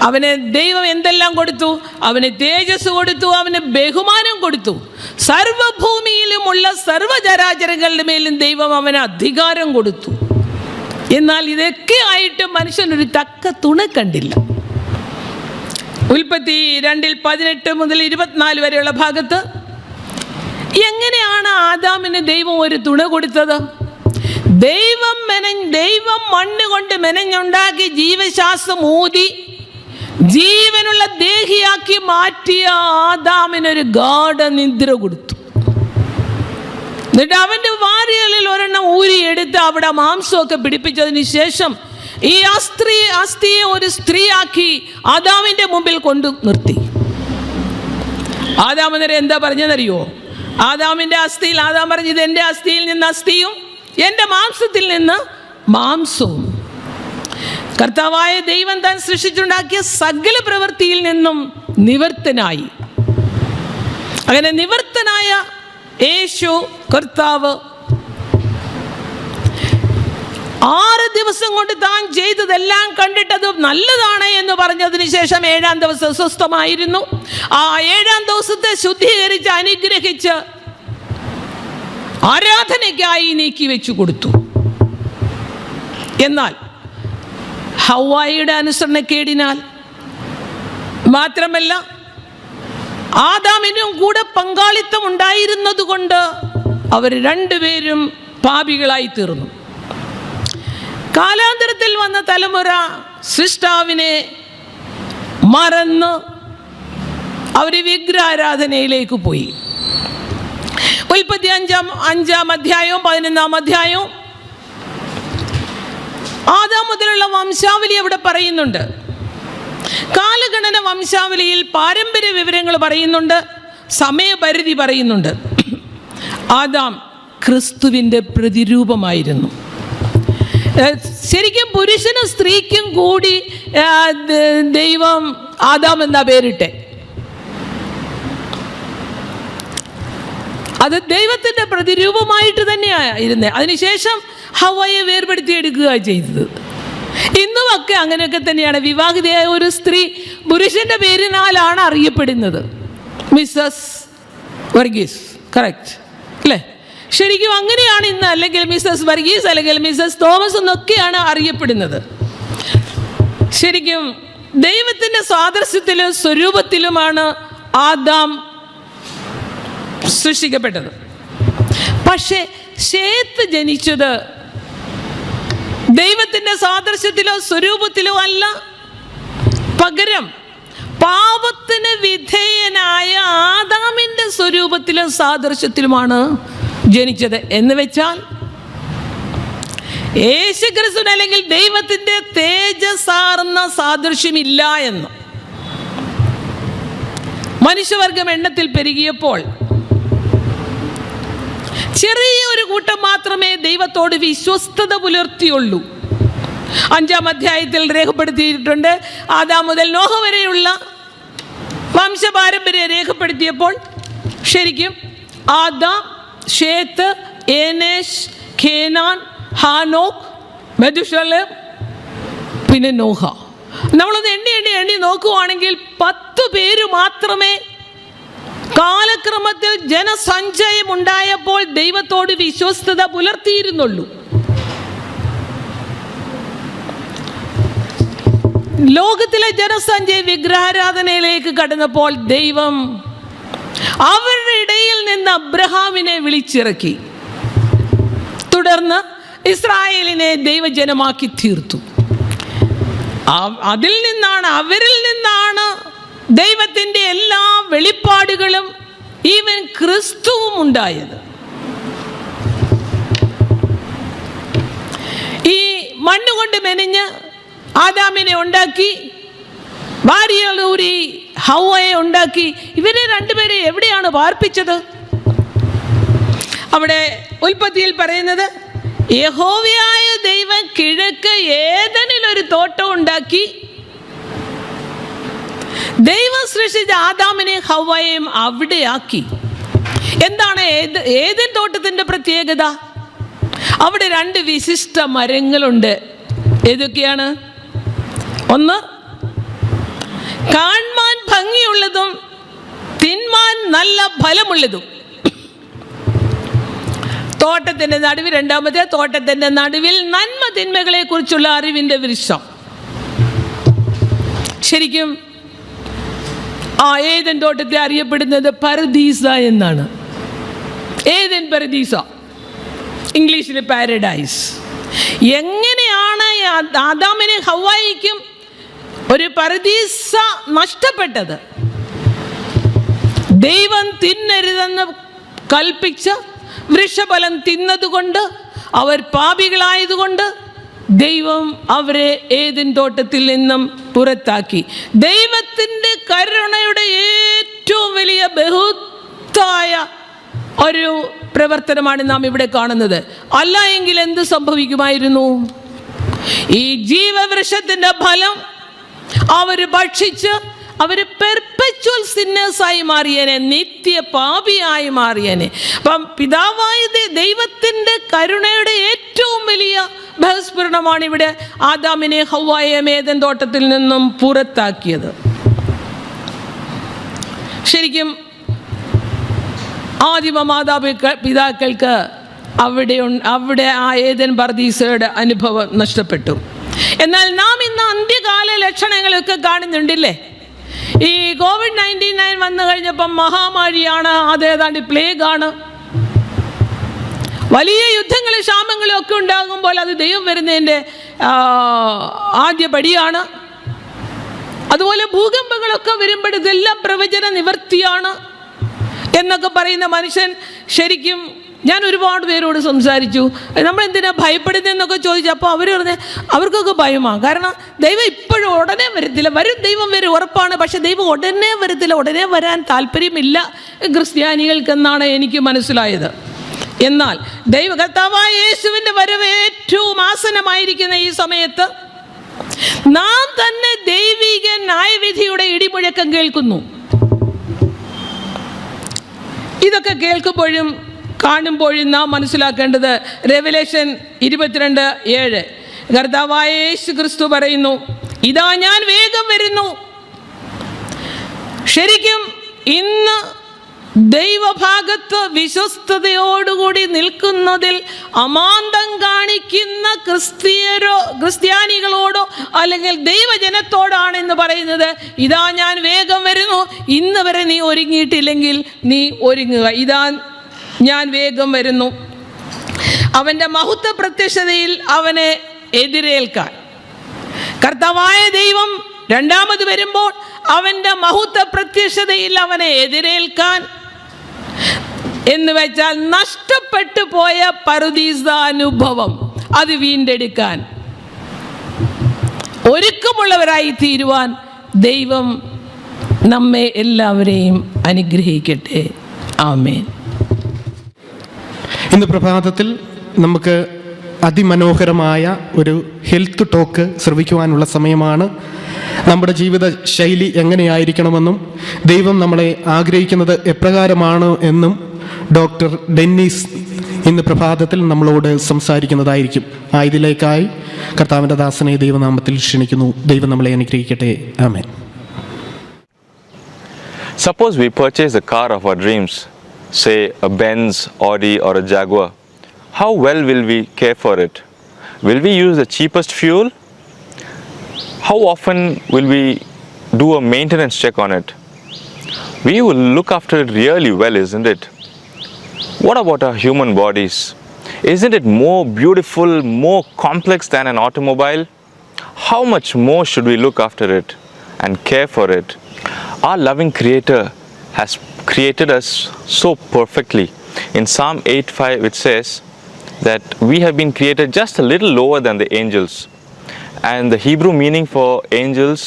അവന് ദൈവം എന്തെല്ലാം കൊടുത്തു? അവന് തേജസ് കൊടുത്തു, അവന് ബഹുമാനം കൊടുത്തു. സർവഭൂമിയിലുമുള്ള സർവ്വചരാചരങ്ങളുടെ മേലും ദൈവം അവന് അധികാരം കൊടുത്തു. എന്നാൽ ഇതൊക്കെ ആയിട്ട് മനുഷ്യനൊരു തക്ക തുണ കണ്ടില്ല. ഉൽപ്പത്തി 2:18 മുതൽ 24 വരെയുള്ള ഭാഗത്ത് എങ്ങനെയാണ് ആദാമിന് ദൈവം ഒരു തുണ കൊടുത്തത്? ദൈവം മണ്ണ് കൊണ്ട് മെനഞ്ഞുണ്ടാക്കി ജീവശ്വാസം ഊതി ജീവനുള്ള ദേഹിയാക്കി മാറ്റിയ ആദാമിനൊരു ഗാഢനിദ്ര കൊടുത്തു. എന്നിട്ട് അവൻ്റെ വാരിയലിൽ ഒരെണ്ണം ഊരിയെടുത്ത് അവിടെ മാംസമൊക്കെ പിടിപ്പിച്ചതിന് ശേഷം ഈ അസ്ഥിയെ ഒരു സ്ത്രീയാക്കി ആദാമിൻ്റെ മുമ്പിൽ കൊണ്ടു നിർത്തി. ആദാം അന്നേരം എന്താ പറഞ്ഞതെന്നറിയോ? ആദാമിൻ്റെ അസ്ഥിയിൽ ആദാം പറഞ്ഞു, ഇത് എൻ്റെ അസ്ഥിയിൽ നിന്ന് അസ്ഥിയും എൻ്റെ മാംസത്തിൽ നിന്ന് മാംസവും. കർത്താവായ ദൈവം താൻ സൃഷ്ടിച്ചുണ്ടാക്കിയ സകല പ്രവൃത്തിയിൽ നിന്നും നിവർത്തനായി. അങ്ങനെ നിവർത്തനായ യേശു കർത്താവ് 6 ദിവസം കൊണ്ട് താൻ ചെയ്തതെല്ലാം കണ്ടിട്ടത് നല്ലതാണ് എന്ന് പറഞ്ഞതിന് ശേഷം 7-ാം ദിവസം സ്വസ്ഥമായിരുന്നു. ആ 7-ാം ദിവസത്തെ ശുദ്ധീകരിച്ച് അനുഗ്രഹിച്ച് ആരാധനയ്ക്കായി നീക്കി വെച്ചു കൊടുത്തു. എന്നാൽ ഹവ്വായിയുടെ അനുസരണക്കേടിനാൽ മാത്രമല്ല ആദാമിനും കൂടെ പങ്കാളിത്തം ഉണ്ടായിരുന്നത് കൊണ്ട് അവർ രണ്ടുപേരും പാപികളായി തീർന്നു. കാലാന്തരത്തിൽ വന്ന തലമുറ സൃഷ്ടാവിനെ മറന്ന് അവർ വിഗ്രഹാരാധനയിലേക്ക് പോയി. ഉൽപ്പത്തി 5-ാം അധ്യായവും 11-ാം അധ്യായവും ആദാം മുതലുള്ള വംശാവലി അവിടെ പറയുന്നുണ്ട്. കാലഗണന വംശാവലിയിൽ പാരമ്പര്യ വിവരങ്ങൾ പറയുന്നുണ്ട്, സമയപരിധി പറയുന്നുണ്ട്. ആദാം ക്രിസ്തുവിൻ്റെ പ്രതിരൂപമായിരുന്നു. ശരിക്കും പുരുഷനും സ്ത്രീക്കും കൂടി ദൈവം ആദാം എന്നാ പേരിട്ടെ. അത് ദൈവത്തിൻ്റെ പ്രതിരൂപമായിട്ട് തന്നെയായിരുന്നേ. അതിനുശേഷം ഹവ്വയെ വേർപെടുത്തിയെടുക്കുക ചെയ്തത്. ഇന്നുമൊക്കെ അങ്ങനെയൊക്കെ തന്നെയാണ്. വിവാഹിതയായ ഒരു സ്ത്രീ പുരുഷൻ്റെ പേരിനാലാണ് അറിയപ്പെടുന്നത്. മിസ്സസ് വർഗീസ്, കറക്റ്റ് അല്ലേ? ശരിക്കും അങ്ങനെയാണ് ഇന്ന്. അല്ലെങ്കിൽ മിസ്സസ് വർഗീസ് അല്ലെങ്കിൽ മിസ്സസ് തോമസ് എന്നൊക്കെയാണ് അറിയപ്പെടുന്നത്. ശരിക്കും ദൈവത്തിൻ്റെ സാദൃശ്യത്തിലും സ്വരൂപത്തിലുമാണ് ആദാം സൃഷ്ടിക്കപ്പെട്ടത്. പക്ഷേ ശേത്ത് ജനിച്ചത് ദൈവത്തിൻ്റെ സാദൃശ്യത്തിലോ സ്വരൂപത്തിലോ അല്ല. പകരം പാപത്തിന് വിധേയനായ ആദാമിൻ്റെ സ്വരൂപത്തിലും സാദൃശ്യത്തിലുമാണ് ജനിച്ചത്. എന്ന് വെച്ചാൽ യേശുക്രിസ്തുവിന് അല്ലെങ്കിൽ ദൈവത്തിൻ്റെ തേജസ്സാർന്ന സാദൃശ്യമില്ല എന്ന്. മനുഷ്യവർഗം എണ്ണത്തിൽ പെരുകിയപ്പോൾ ചെറിയൊരു കൂട്ടം മാത്രമേ ദൈവത്തോട് വിശ്വസ്തത പുലർത്തിയുള്ളൂ. 5-ാം അധ്യായത്തിൽ രേഖപ്പെടുത്തിയിട്ടുണ്ട്. ആദാം മുതൽ നോഹ വരെയുള്ള വംശപാരമ്പര്യം രേഖപ്പെടുത്തിയപ്പോൾ ശരിക്കും ആദാം, ഷേത്ത്, ഏനേഷ്, ഖേനാൻ, ഹാനോക്ക്, മെഥുശലം, പിന്നെ നോഹ. നമ്മളൊന്ന് എണ്ണി നോക്കുവാണെങ്കിൽ 10 പേര് മാത്രമേ കാലക്രമത്തിൽ ജനസഞ്ചയം ഉണ്ടായപ്പോൾ ദൈവത്തോട് വിശ്വസ്തത പുലർത്തിയിരുന്നുള്ളൂ. ലോകത്തിലെ ജനസഞ്ചയം വിഗ്രഹാരാധനയിലേക്ക് കടന്നപ്പോൾ ദൈവം അവരുടെ ഇടയിൽ നിന്ന് അബ്രഹാമിനെ വിളിച്ചിറക്കി. തുടർന്ന് ഇസ്രായേലിനെ ദൈവജനമാക്കി തീർത്തു. അവരിൽ നിന്നാണ് ദൈവത്തിൻ്റെ എല്ലാ വെളിപ്പാടുകളും ഈവൻ ക്രിസ്തുവും ഉണ്ടായത്. ഈ മണ്ണുകൊണ്ട് മെനഞ്ഞ് ആദാമിനെ ഉണ്ടാക്കി, ഭാര്യയൂരി ഹവ്വയെ ഉണ്ടാക്കി. ഇവരെ രണ്ടുപേരെ എവിടെയാണ് പാർപ്പിച്ചത്? അവിടെ ഉൽപ്പത്തിയിൽ പറയുന്നത്, യഹോവയായ ദൈവം കിഴക്ക് ഏദനിലൊരു തോട്ടം ഉണ്ടാക്കി ദൈവം സൃഷ്ടിച്ച ആദാമിനെ ഹവ്വയെയും അവിടെ ആക്കി. എന്താണ് ഏദൻ തോട്ടത്തിൻ്റെ പ്രത്യേകത? അവിടെ 2 വിശിഷ്ട മരങ്ങളുണ്ട്. ഏതൊക്കെയാണ്? ഒന്ന്, കാണാൻ ഭംഗിയുള്ളതും തിന്മാൻ നല്ല ഫലമുള്ളതും. തോട്ടത്തിൻ്റെ നടുവിൽ, രണ്ടാമത്തെ തോട്ടത്തിൻ്റെ നടുവിൽ നന്മ തിന്മകളെ കുറിച്ചുള്ള അറിവിൻ്റെ വൃക്ഷം. ശരിക്കും ഏദൻ തോട്ടത്തെ അറിയപ്പെടുന്നത് പരദീസ എന്നാണ്. ഏദൻ പരദീസ, ഇംഗ്ലീഷിൽ പാരഡൈസ്. എങ്ങനെയാണ് ആദാമിനെ ഹവ്വായിക്കും ഒരു പരദീസ നഷ്ടപ്പെട്ടത്? ദൈവം തിന്നരുതെന്ന് കൽപ്പിച്ച വൃക്ഷഫലം തിന്നതുകൊണ്ട്, അവർ പാപികളായതുകൊണ്ട് ദൈവം അവരെ ഏദൻ തോട്ടത്തിൽ നിന്നും പുറത്താക്കി. ദൈവത്തിൻ്റെ കരുണയുടെ ഏറ്റവും വലിയ ബഹുത്തായ ഒരു പ്രവർത്തനമാണ് നാം ഇവിടെ കാണുന്നത്. അല്ല എങ്കിൽ എന്ത് സംഭവിക്കുമായിരുന്നു? ഈ ജീവവൃക്ഷത്തിൻ്റെ ഫലം അവർ ഭക്ഷിച്ച് അവർ പെർപ്പച്വൽ സിന്നേഴ്സായി മാറിയനെ, നിത്യ പാപിയായി മാറിയനെ. അപ്പം പിതാവായ ദൈവത്തിൻ്റെ കരുണയുടെ ഏറ്റവും വലിയ ബഹുസ്ഫുരണമാണ് ഇവിടെ ആദാമിനെ ഹവ്വായെയും ഏദൻ തോട്ടത്തിൽ നിന്നും പുറത്താക്കിയത്. ശരിക്കും ആദിമ പിതാക്കൾക്ക് അവിടെ ആ ഏദൻ പർദീസയുടെ അനുഭവം നഷ്ടപ്പെട്ടു. എന്നാൽ നാം ഇന്ന് അന്ത്യകാല ലക്ഷണങ്ങളൊക്കെ കാണുന്നുണ്ടില്ലേ? ഈ COVID-19 വന്നു കഴിഞ്ഞപ്പം മഹാമാരിയാണ്, അതേതാണ്ട് പ്ലേഗാണ്. വലിയ യുദ്ധങ്ങളും ക്ഷാമങ്ങളും ഒക്കെ ഉണ്ടാകുമ്പോൾ അത് ദൈവം വരുന്നതിൻ്റെ ആദ്യ പടിയാണ്. അതുപോലെ ഭൂകമ്പങ്ങളൊക്കെ വരുമ്പോൾ ഇതെല്ലാം പ്രവചന നിവർത്തിയാണ് എന്നൊക്കെ പറയുന്ന മനുഷ്യൻ ശരിക്കും, ഞാൻ ഒരുപാട് പേരോട് സംസാരിച്ചു, നമ്മളെന്തിനാ ഭയപ്പെടുന്നതെന്നൊക്കെ ചോദിച്ചപ്പോൾ അവർ പറഞ്ഞ് അവർക്കൊക്കെ ഭയമാണ്. കാരണം ദൈവം ഇപ്പോഴും ഉടനെ വരത്തില്ല, വരും, ദൈവം വരും ഉറപ്പാണ്, പക്ഷെ ദൈവം ഉടനെ വരത്തില്ല, ഉടനെ വരാൻ താല്പര്യമില്ല ക്രിസ്ത്യാനികൾക്കെന്നാണ് എനിക്ക് മനസ്സിലായത്. എന്നാൽ ദൈവകർത്താവായ യേശുവിൻ്റെ വരവ് ഏറ്റവും ആസന്നമായിരിക്കുന്ന ഈ സമയത്ത് നാം തന്നെ ദൈവിക ന്യായവിധിയുടെ ഇടിമുഴക്കം കേൾക്കുന്നു. ഇതൊക്കെ കേൾക്കുമ്പോഴും കാണുമ്പോഴും നാം മനസ്സിലാക്കേണ്ടത് റെവലേഷൻ 22:7 കർത്താവായ യേശു ക്രിസ്തു പറയുന്നു, ഇതാ ഞാൻ വേഗം വരുന്നു. ശരിക്കും ഇന്ന് ദൈവഭാഗത്ത് വിശ്വസ്തയോടുകൂടി നിൽക്കുന്നതിൽ അമാന്തം കാണിക്കുന്ന ക്രിസ്ത്യാനികളോടോ അല്ലെങ്കിൽ ദൈവജനത്തോടാണെന്ന് പറയുന്നത്, ഇതാ ഞാൻ വേഗം വരുന്നു, ഇന്ന് വരെ നീ ഒരുങ്ങിയിട്ടില്ലെങ്കിൽ നീ ഒരുങ്ങുക, ഇതാ ഞാൻ വേഗം വരുന്നു. അവൻ്റെ മഹത്വ പ്രത്യക്ഷതയിൽ അവനെ എതിരേൽക്കാൻ കർത്താവായ ദൈവം രണ്ടാമത് വരുമ്പോൾ അവൻ്റെ മഹത്വ പ്രത്യക്ഷതയിൽ അവനെ എതിരേൽക്കാൻ എന്ന് വെച്ചാൽ നഷ്ടപ്പെട്ടു പോയ പറുദീസ അനുഭവം അത് വീണ്ടെടുക്കാൻ ഒരുക്കമുള്ളവരായി തീരുവാൻ ദൈവം നമ്മെ എല്ലാവരെയും അനുഗ്രഹിക്കട്ടെ. ആമേൻ. ഇന്ന് പ്രഭാതത്തിൽ നമുക്ക് അതിമനോഹരമായ ഒരു ഹെൽത്ത് ടോക്ക് ശ്രവിക്കുവാനുള്ള സമയമാണ്. നമ്മുടെ ജീവിത ശൈലി എങ്ങനെയായിരിക്കണമെന്നും ദൈവം നമ്മളെ ആഗ്രഹിക്കുന്നത് എപ്രകാരമാണ് എന്നും ഡോക്ടർ ഡെന്നീസ് ഇന്ന് പ്രഭാതത്തിൽ നമ്മളോട് സംസാരിക്കുന്നതായിരിക്കും. ഇതിലേക്കായി കർത്താവിൻ്റെ ദാസനെ ദൈവനാമത്തിൽ ക്ഷണിക്കുന്നു. ദൈവം നമ്മളെ അനുഗ്രഹിക്കട്ടെ. ആമേൻ. Suppose we purchase the car of our dreams, say a Benz, Audi or a Jaguar. How well will we care for it? Will we use the cheapest fuel? How often will we do a maintenance check on it? We will look after it really well, isn't it? What about our human bodies? Isn't it more beautiful, more complex than an automobile? How much more should we look after it and care for it? Our loving Creator has created us so perfectly. In Psalm 8:5 it says that we have been created just a little lower than the angels. And the Hebrew meaning for angels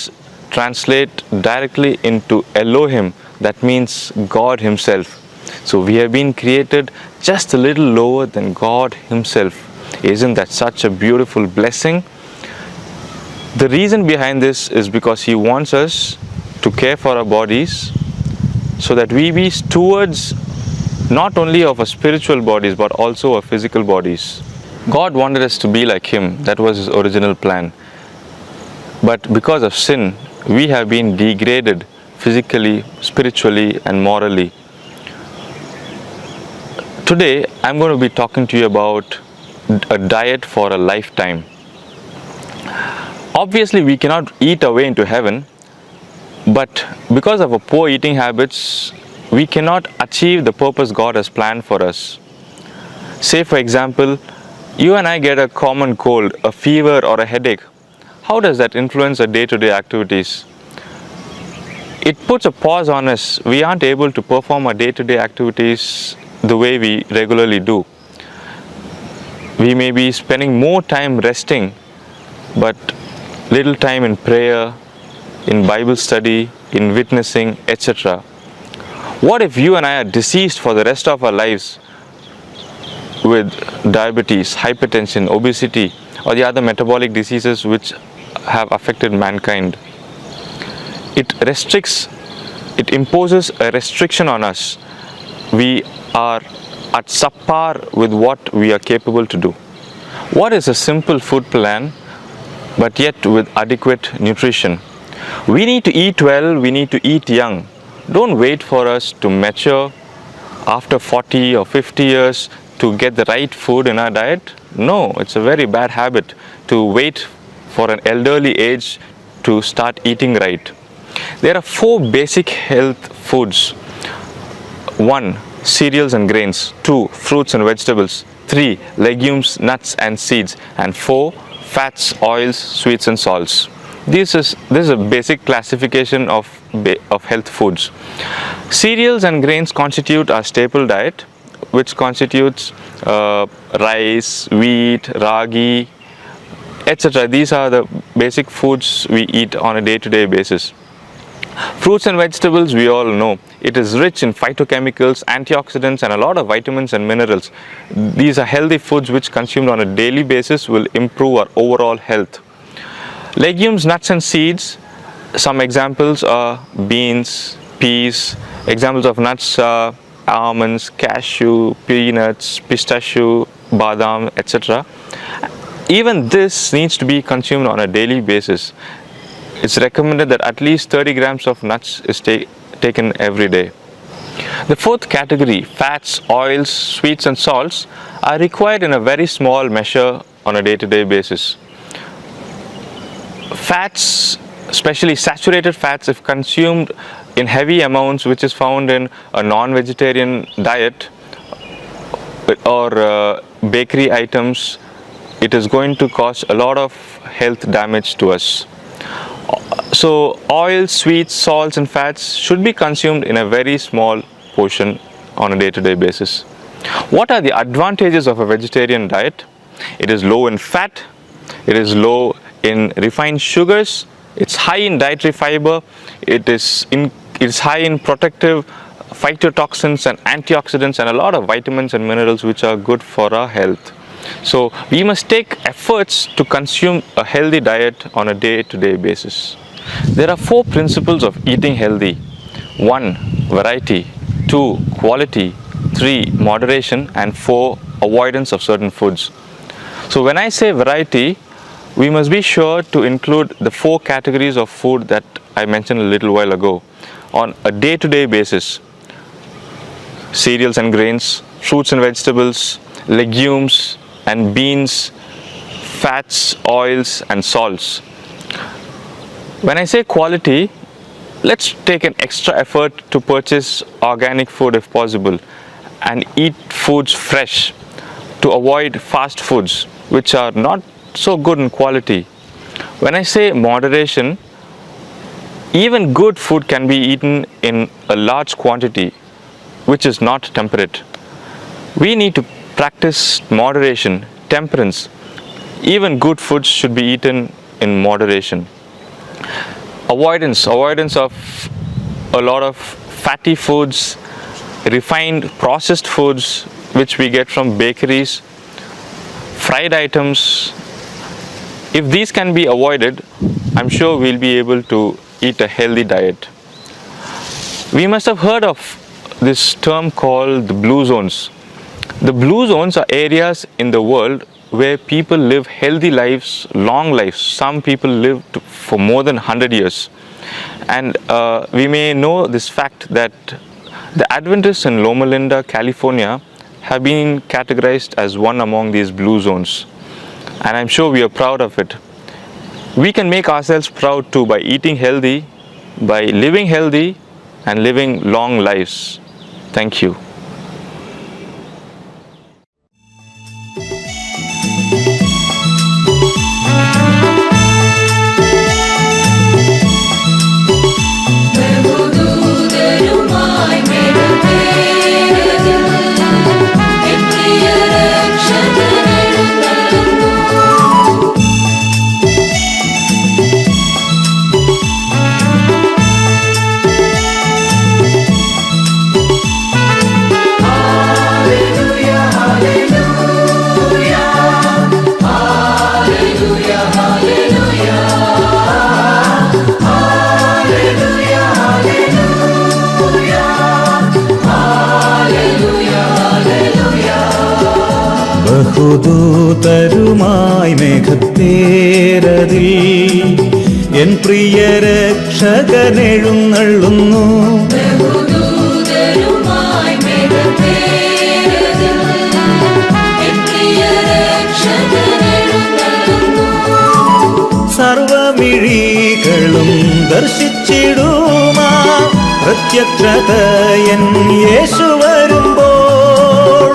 translate directly into Elohim, that means God Himself. So we have been created just a little lower than God Himself. Isn't that such a beautiful blessing? The reason behind this is because He wants us to care for our bodies so that we be stewards not only of our spiritual bodies but also our physical bodies. God wanted us to be like Him. That was His original plan. But because of sin, we have been degraded physically, spiritually and morally. Today, I'm going to be talking to you about a diet for a lifetime. Obviously, we cannot eat our way into heaven, but because of our poor eating habits, we cannot achieve the purpose God has planned for us. Say, for example, you and I get a common cold, a fever or a headache. How does that influence our day-to-day activities? It puts a pause on us. We aren't able to perform our day-to-day activities the way we regularly do. We may be spending more time resting, but little time in prayer, in Bible study, in witnessing, etc. What if you and I are deceased for the rest of our lives with diabetes, hypertension, obesity, or the other metabolic diseases which have affected mankind? It imposes a restriction on us. We are at subpar with what we are capable to do. What is a simple food plan, but yet with adequate nutrition? We need to eat well, we need to eat young. Don't wait for us to mature after 40 or 50 years to get the right food in our diet. No, it's a very bad habit to wait for an elderly age to start eating right. There are 4 basic health foods. 1. Cereals and grains. 2. Fruits and vegetables. 3. Legumes, nuts and seeds. And 4. Fats, oils, sweets and salts. This is a basic classification of health foods. Cereals and grains constitute our staple diet, which constitutes rice, wheat, ragi, etc. These are the basic foods we eat on a day-to-day basis. Fruits and vegetables, we all know, it is rich in phytochemicals, antioxidants and a lot of vitamins and minerals. These are healthy foods which consumed on a daily basis will improve our overall health. Legumes, nuts and seeds, some examples are beans, peas. Examples of nuts are almonds, cashew, peanuts, pistachio, badam, etc. Even this needs to be consumed on a daily basis. It's recommended that at least 30 grams of nuts is taken every day. The 4th category, fats, oils, sweets and salts, are required in a very small measure on a day-to-day basis. Fats, especially saturated fats, if consumed in heavy amounts, which is found in a non-vegetarian diet or bakery items, it is going to cause a lot of health damage to us. So oils, sweets, salts and fats should be consumed in a very small portion on a day-to-day basis. What are the advantages of a vegetarian diet? It is low in fat, it is low in refined sugars, it's high in dietary fiber, it is high in protective phytotoxins and antioxidants and a lot of vitamins and minerals which are good for our health. So we must take efforts to consume a healthy diet on a day-to-day basis. There are 4 principles of eating healthy. 1. Variety. 2. Quality. 3. Moderation. And 4. Avoidance of certain foods. So when I say variety, we must be sure to include the 4 categories of food that I mentioned a little while ago on a day-to-day basis. Cereals and grains, fruits and vegetables, legumes and beans, fats, oils and salts. When I say quality, let's take an extra effort to purchase organic food if possible and eat foods fresh to avoid fast foods which are not so good in quality. When I say moderation, even good food can be eaten in a large quantity which is not temperate. We need to practice moderation, temperance. Even good foods should be eaten in moderation. Avoidance of a lot of fatty foods, refined processed foods which we get from bakeries, fried items. If these can be avoided, I'm sure we'll be able to eat a healthy diet. We must have heard of this term called the blue zones. The blue zones are areas in the world where people live healthy lives, long lives. Some people live for more than 100 years. And we may know this fact that the Adventists in Loma Linda, California have been categorized as one among these blue zones. And I'm sure we are proud of it. We can make ourselves proud too by eating healthy, by living healthy and living long lives. Thank you. ദൂതരുമായി മെഴുകേറും ബഹുദൂതരുമായി മേഘത്തേരതിൽ എൻ പ്രിയ രക്ഷകനെഴുന്നള്ളുന്നു. സർവമിഴികളും ദർശിച്ചിടുമാ പ്രത്യക്ഷതയൻ യേശു വരുമ്പോൾ.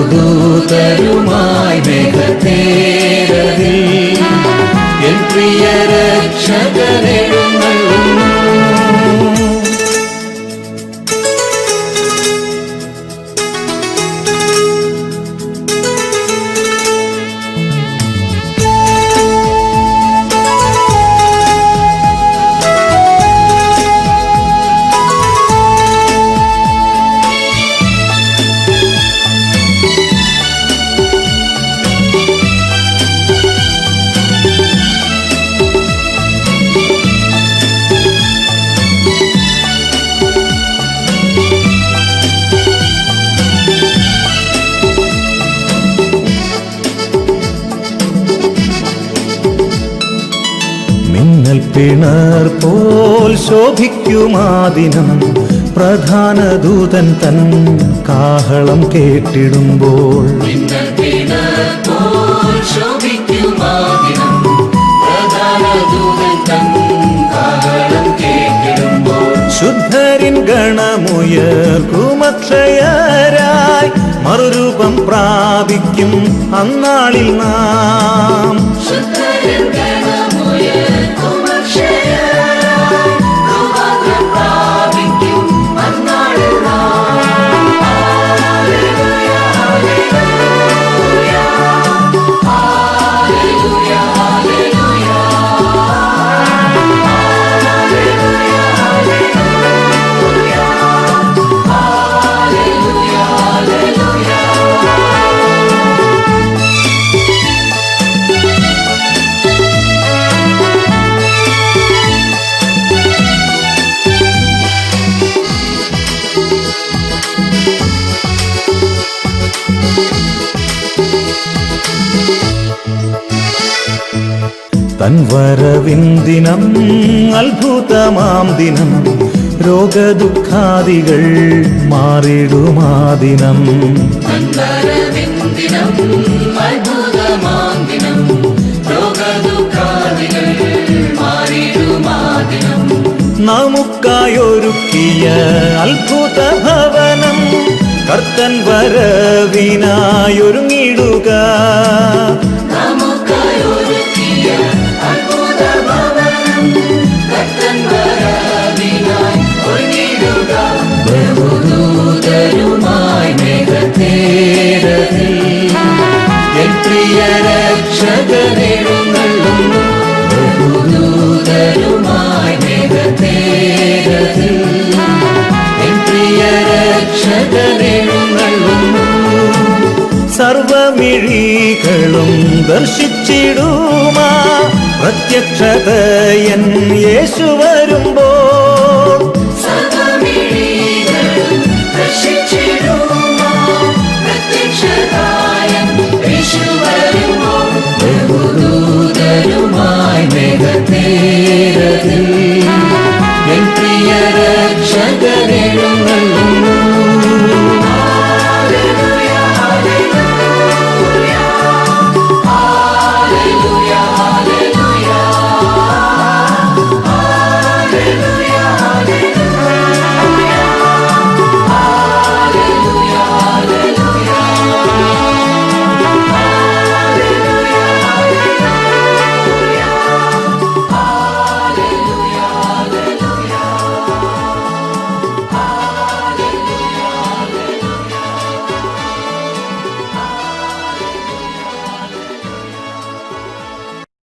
ബഹുദൂതരുമായി മേഘത്തേരതിൽ എൻ പ്രിയ രക്ഷകനെഴുന്നള്ളുന്നു. മിന്നൽ പിണർ പോൽ ശോഭിക്കുമാദിനം പ്രധാന ദൂതൻ തൻ കാഹളം കേട്ടിടുമ്പോൾ. ശുദ്ധരിൻ ഗണമുയർക്കുമക്ഷയരായി മറുരൂപം പ്രാപിക്കും അന്നാളിൽ നാം. തൻ വരവിൻ ദിനം അത്ഭുതമാം ദിനം രോഗദുഃഖാദികൾ മാറിടുമാദിനം. നമുക്കായൊരുക്കിയ അത്ഭുത ഭവനം കർത്തൻ വരവിനായൊരുങ്ങിടുക. ബഹുദൂതരുമായി മേഘത്തേരതിൽ എൻ പ്രിയ രക്ഷകനെഴുന്നള്ളുന്നു. ബഹുദൂതരുമായി മേഘത്തേരതിൽ എൻ പ്രിയ രക്ഷകനെഴുന്നള്ളുന്നു. സർവമിഴികളും ദർശിച്ചിടുമാ പ്രത്യക്ഷതയൻ യേശു വരും.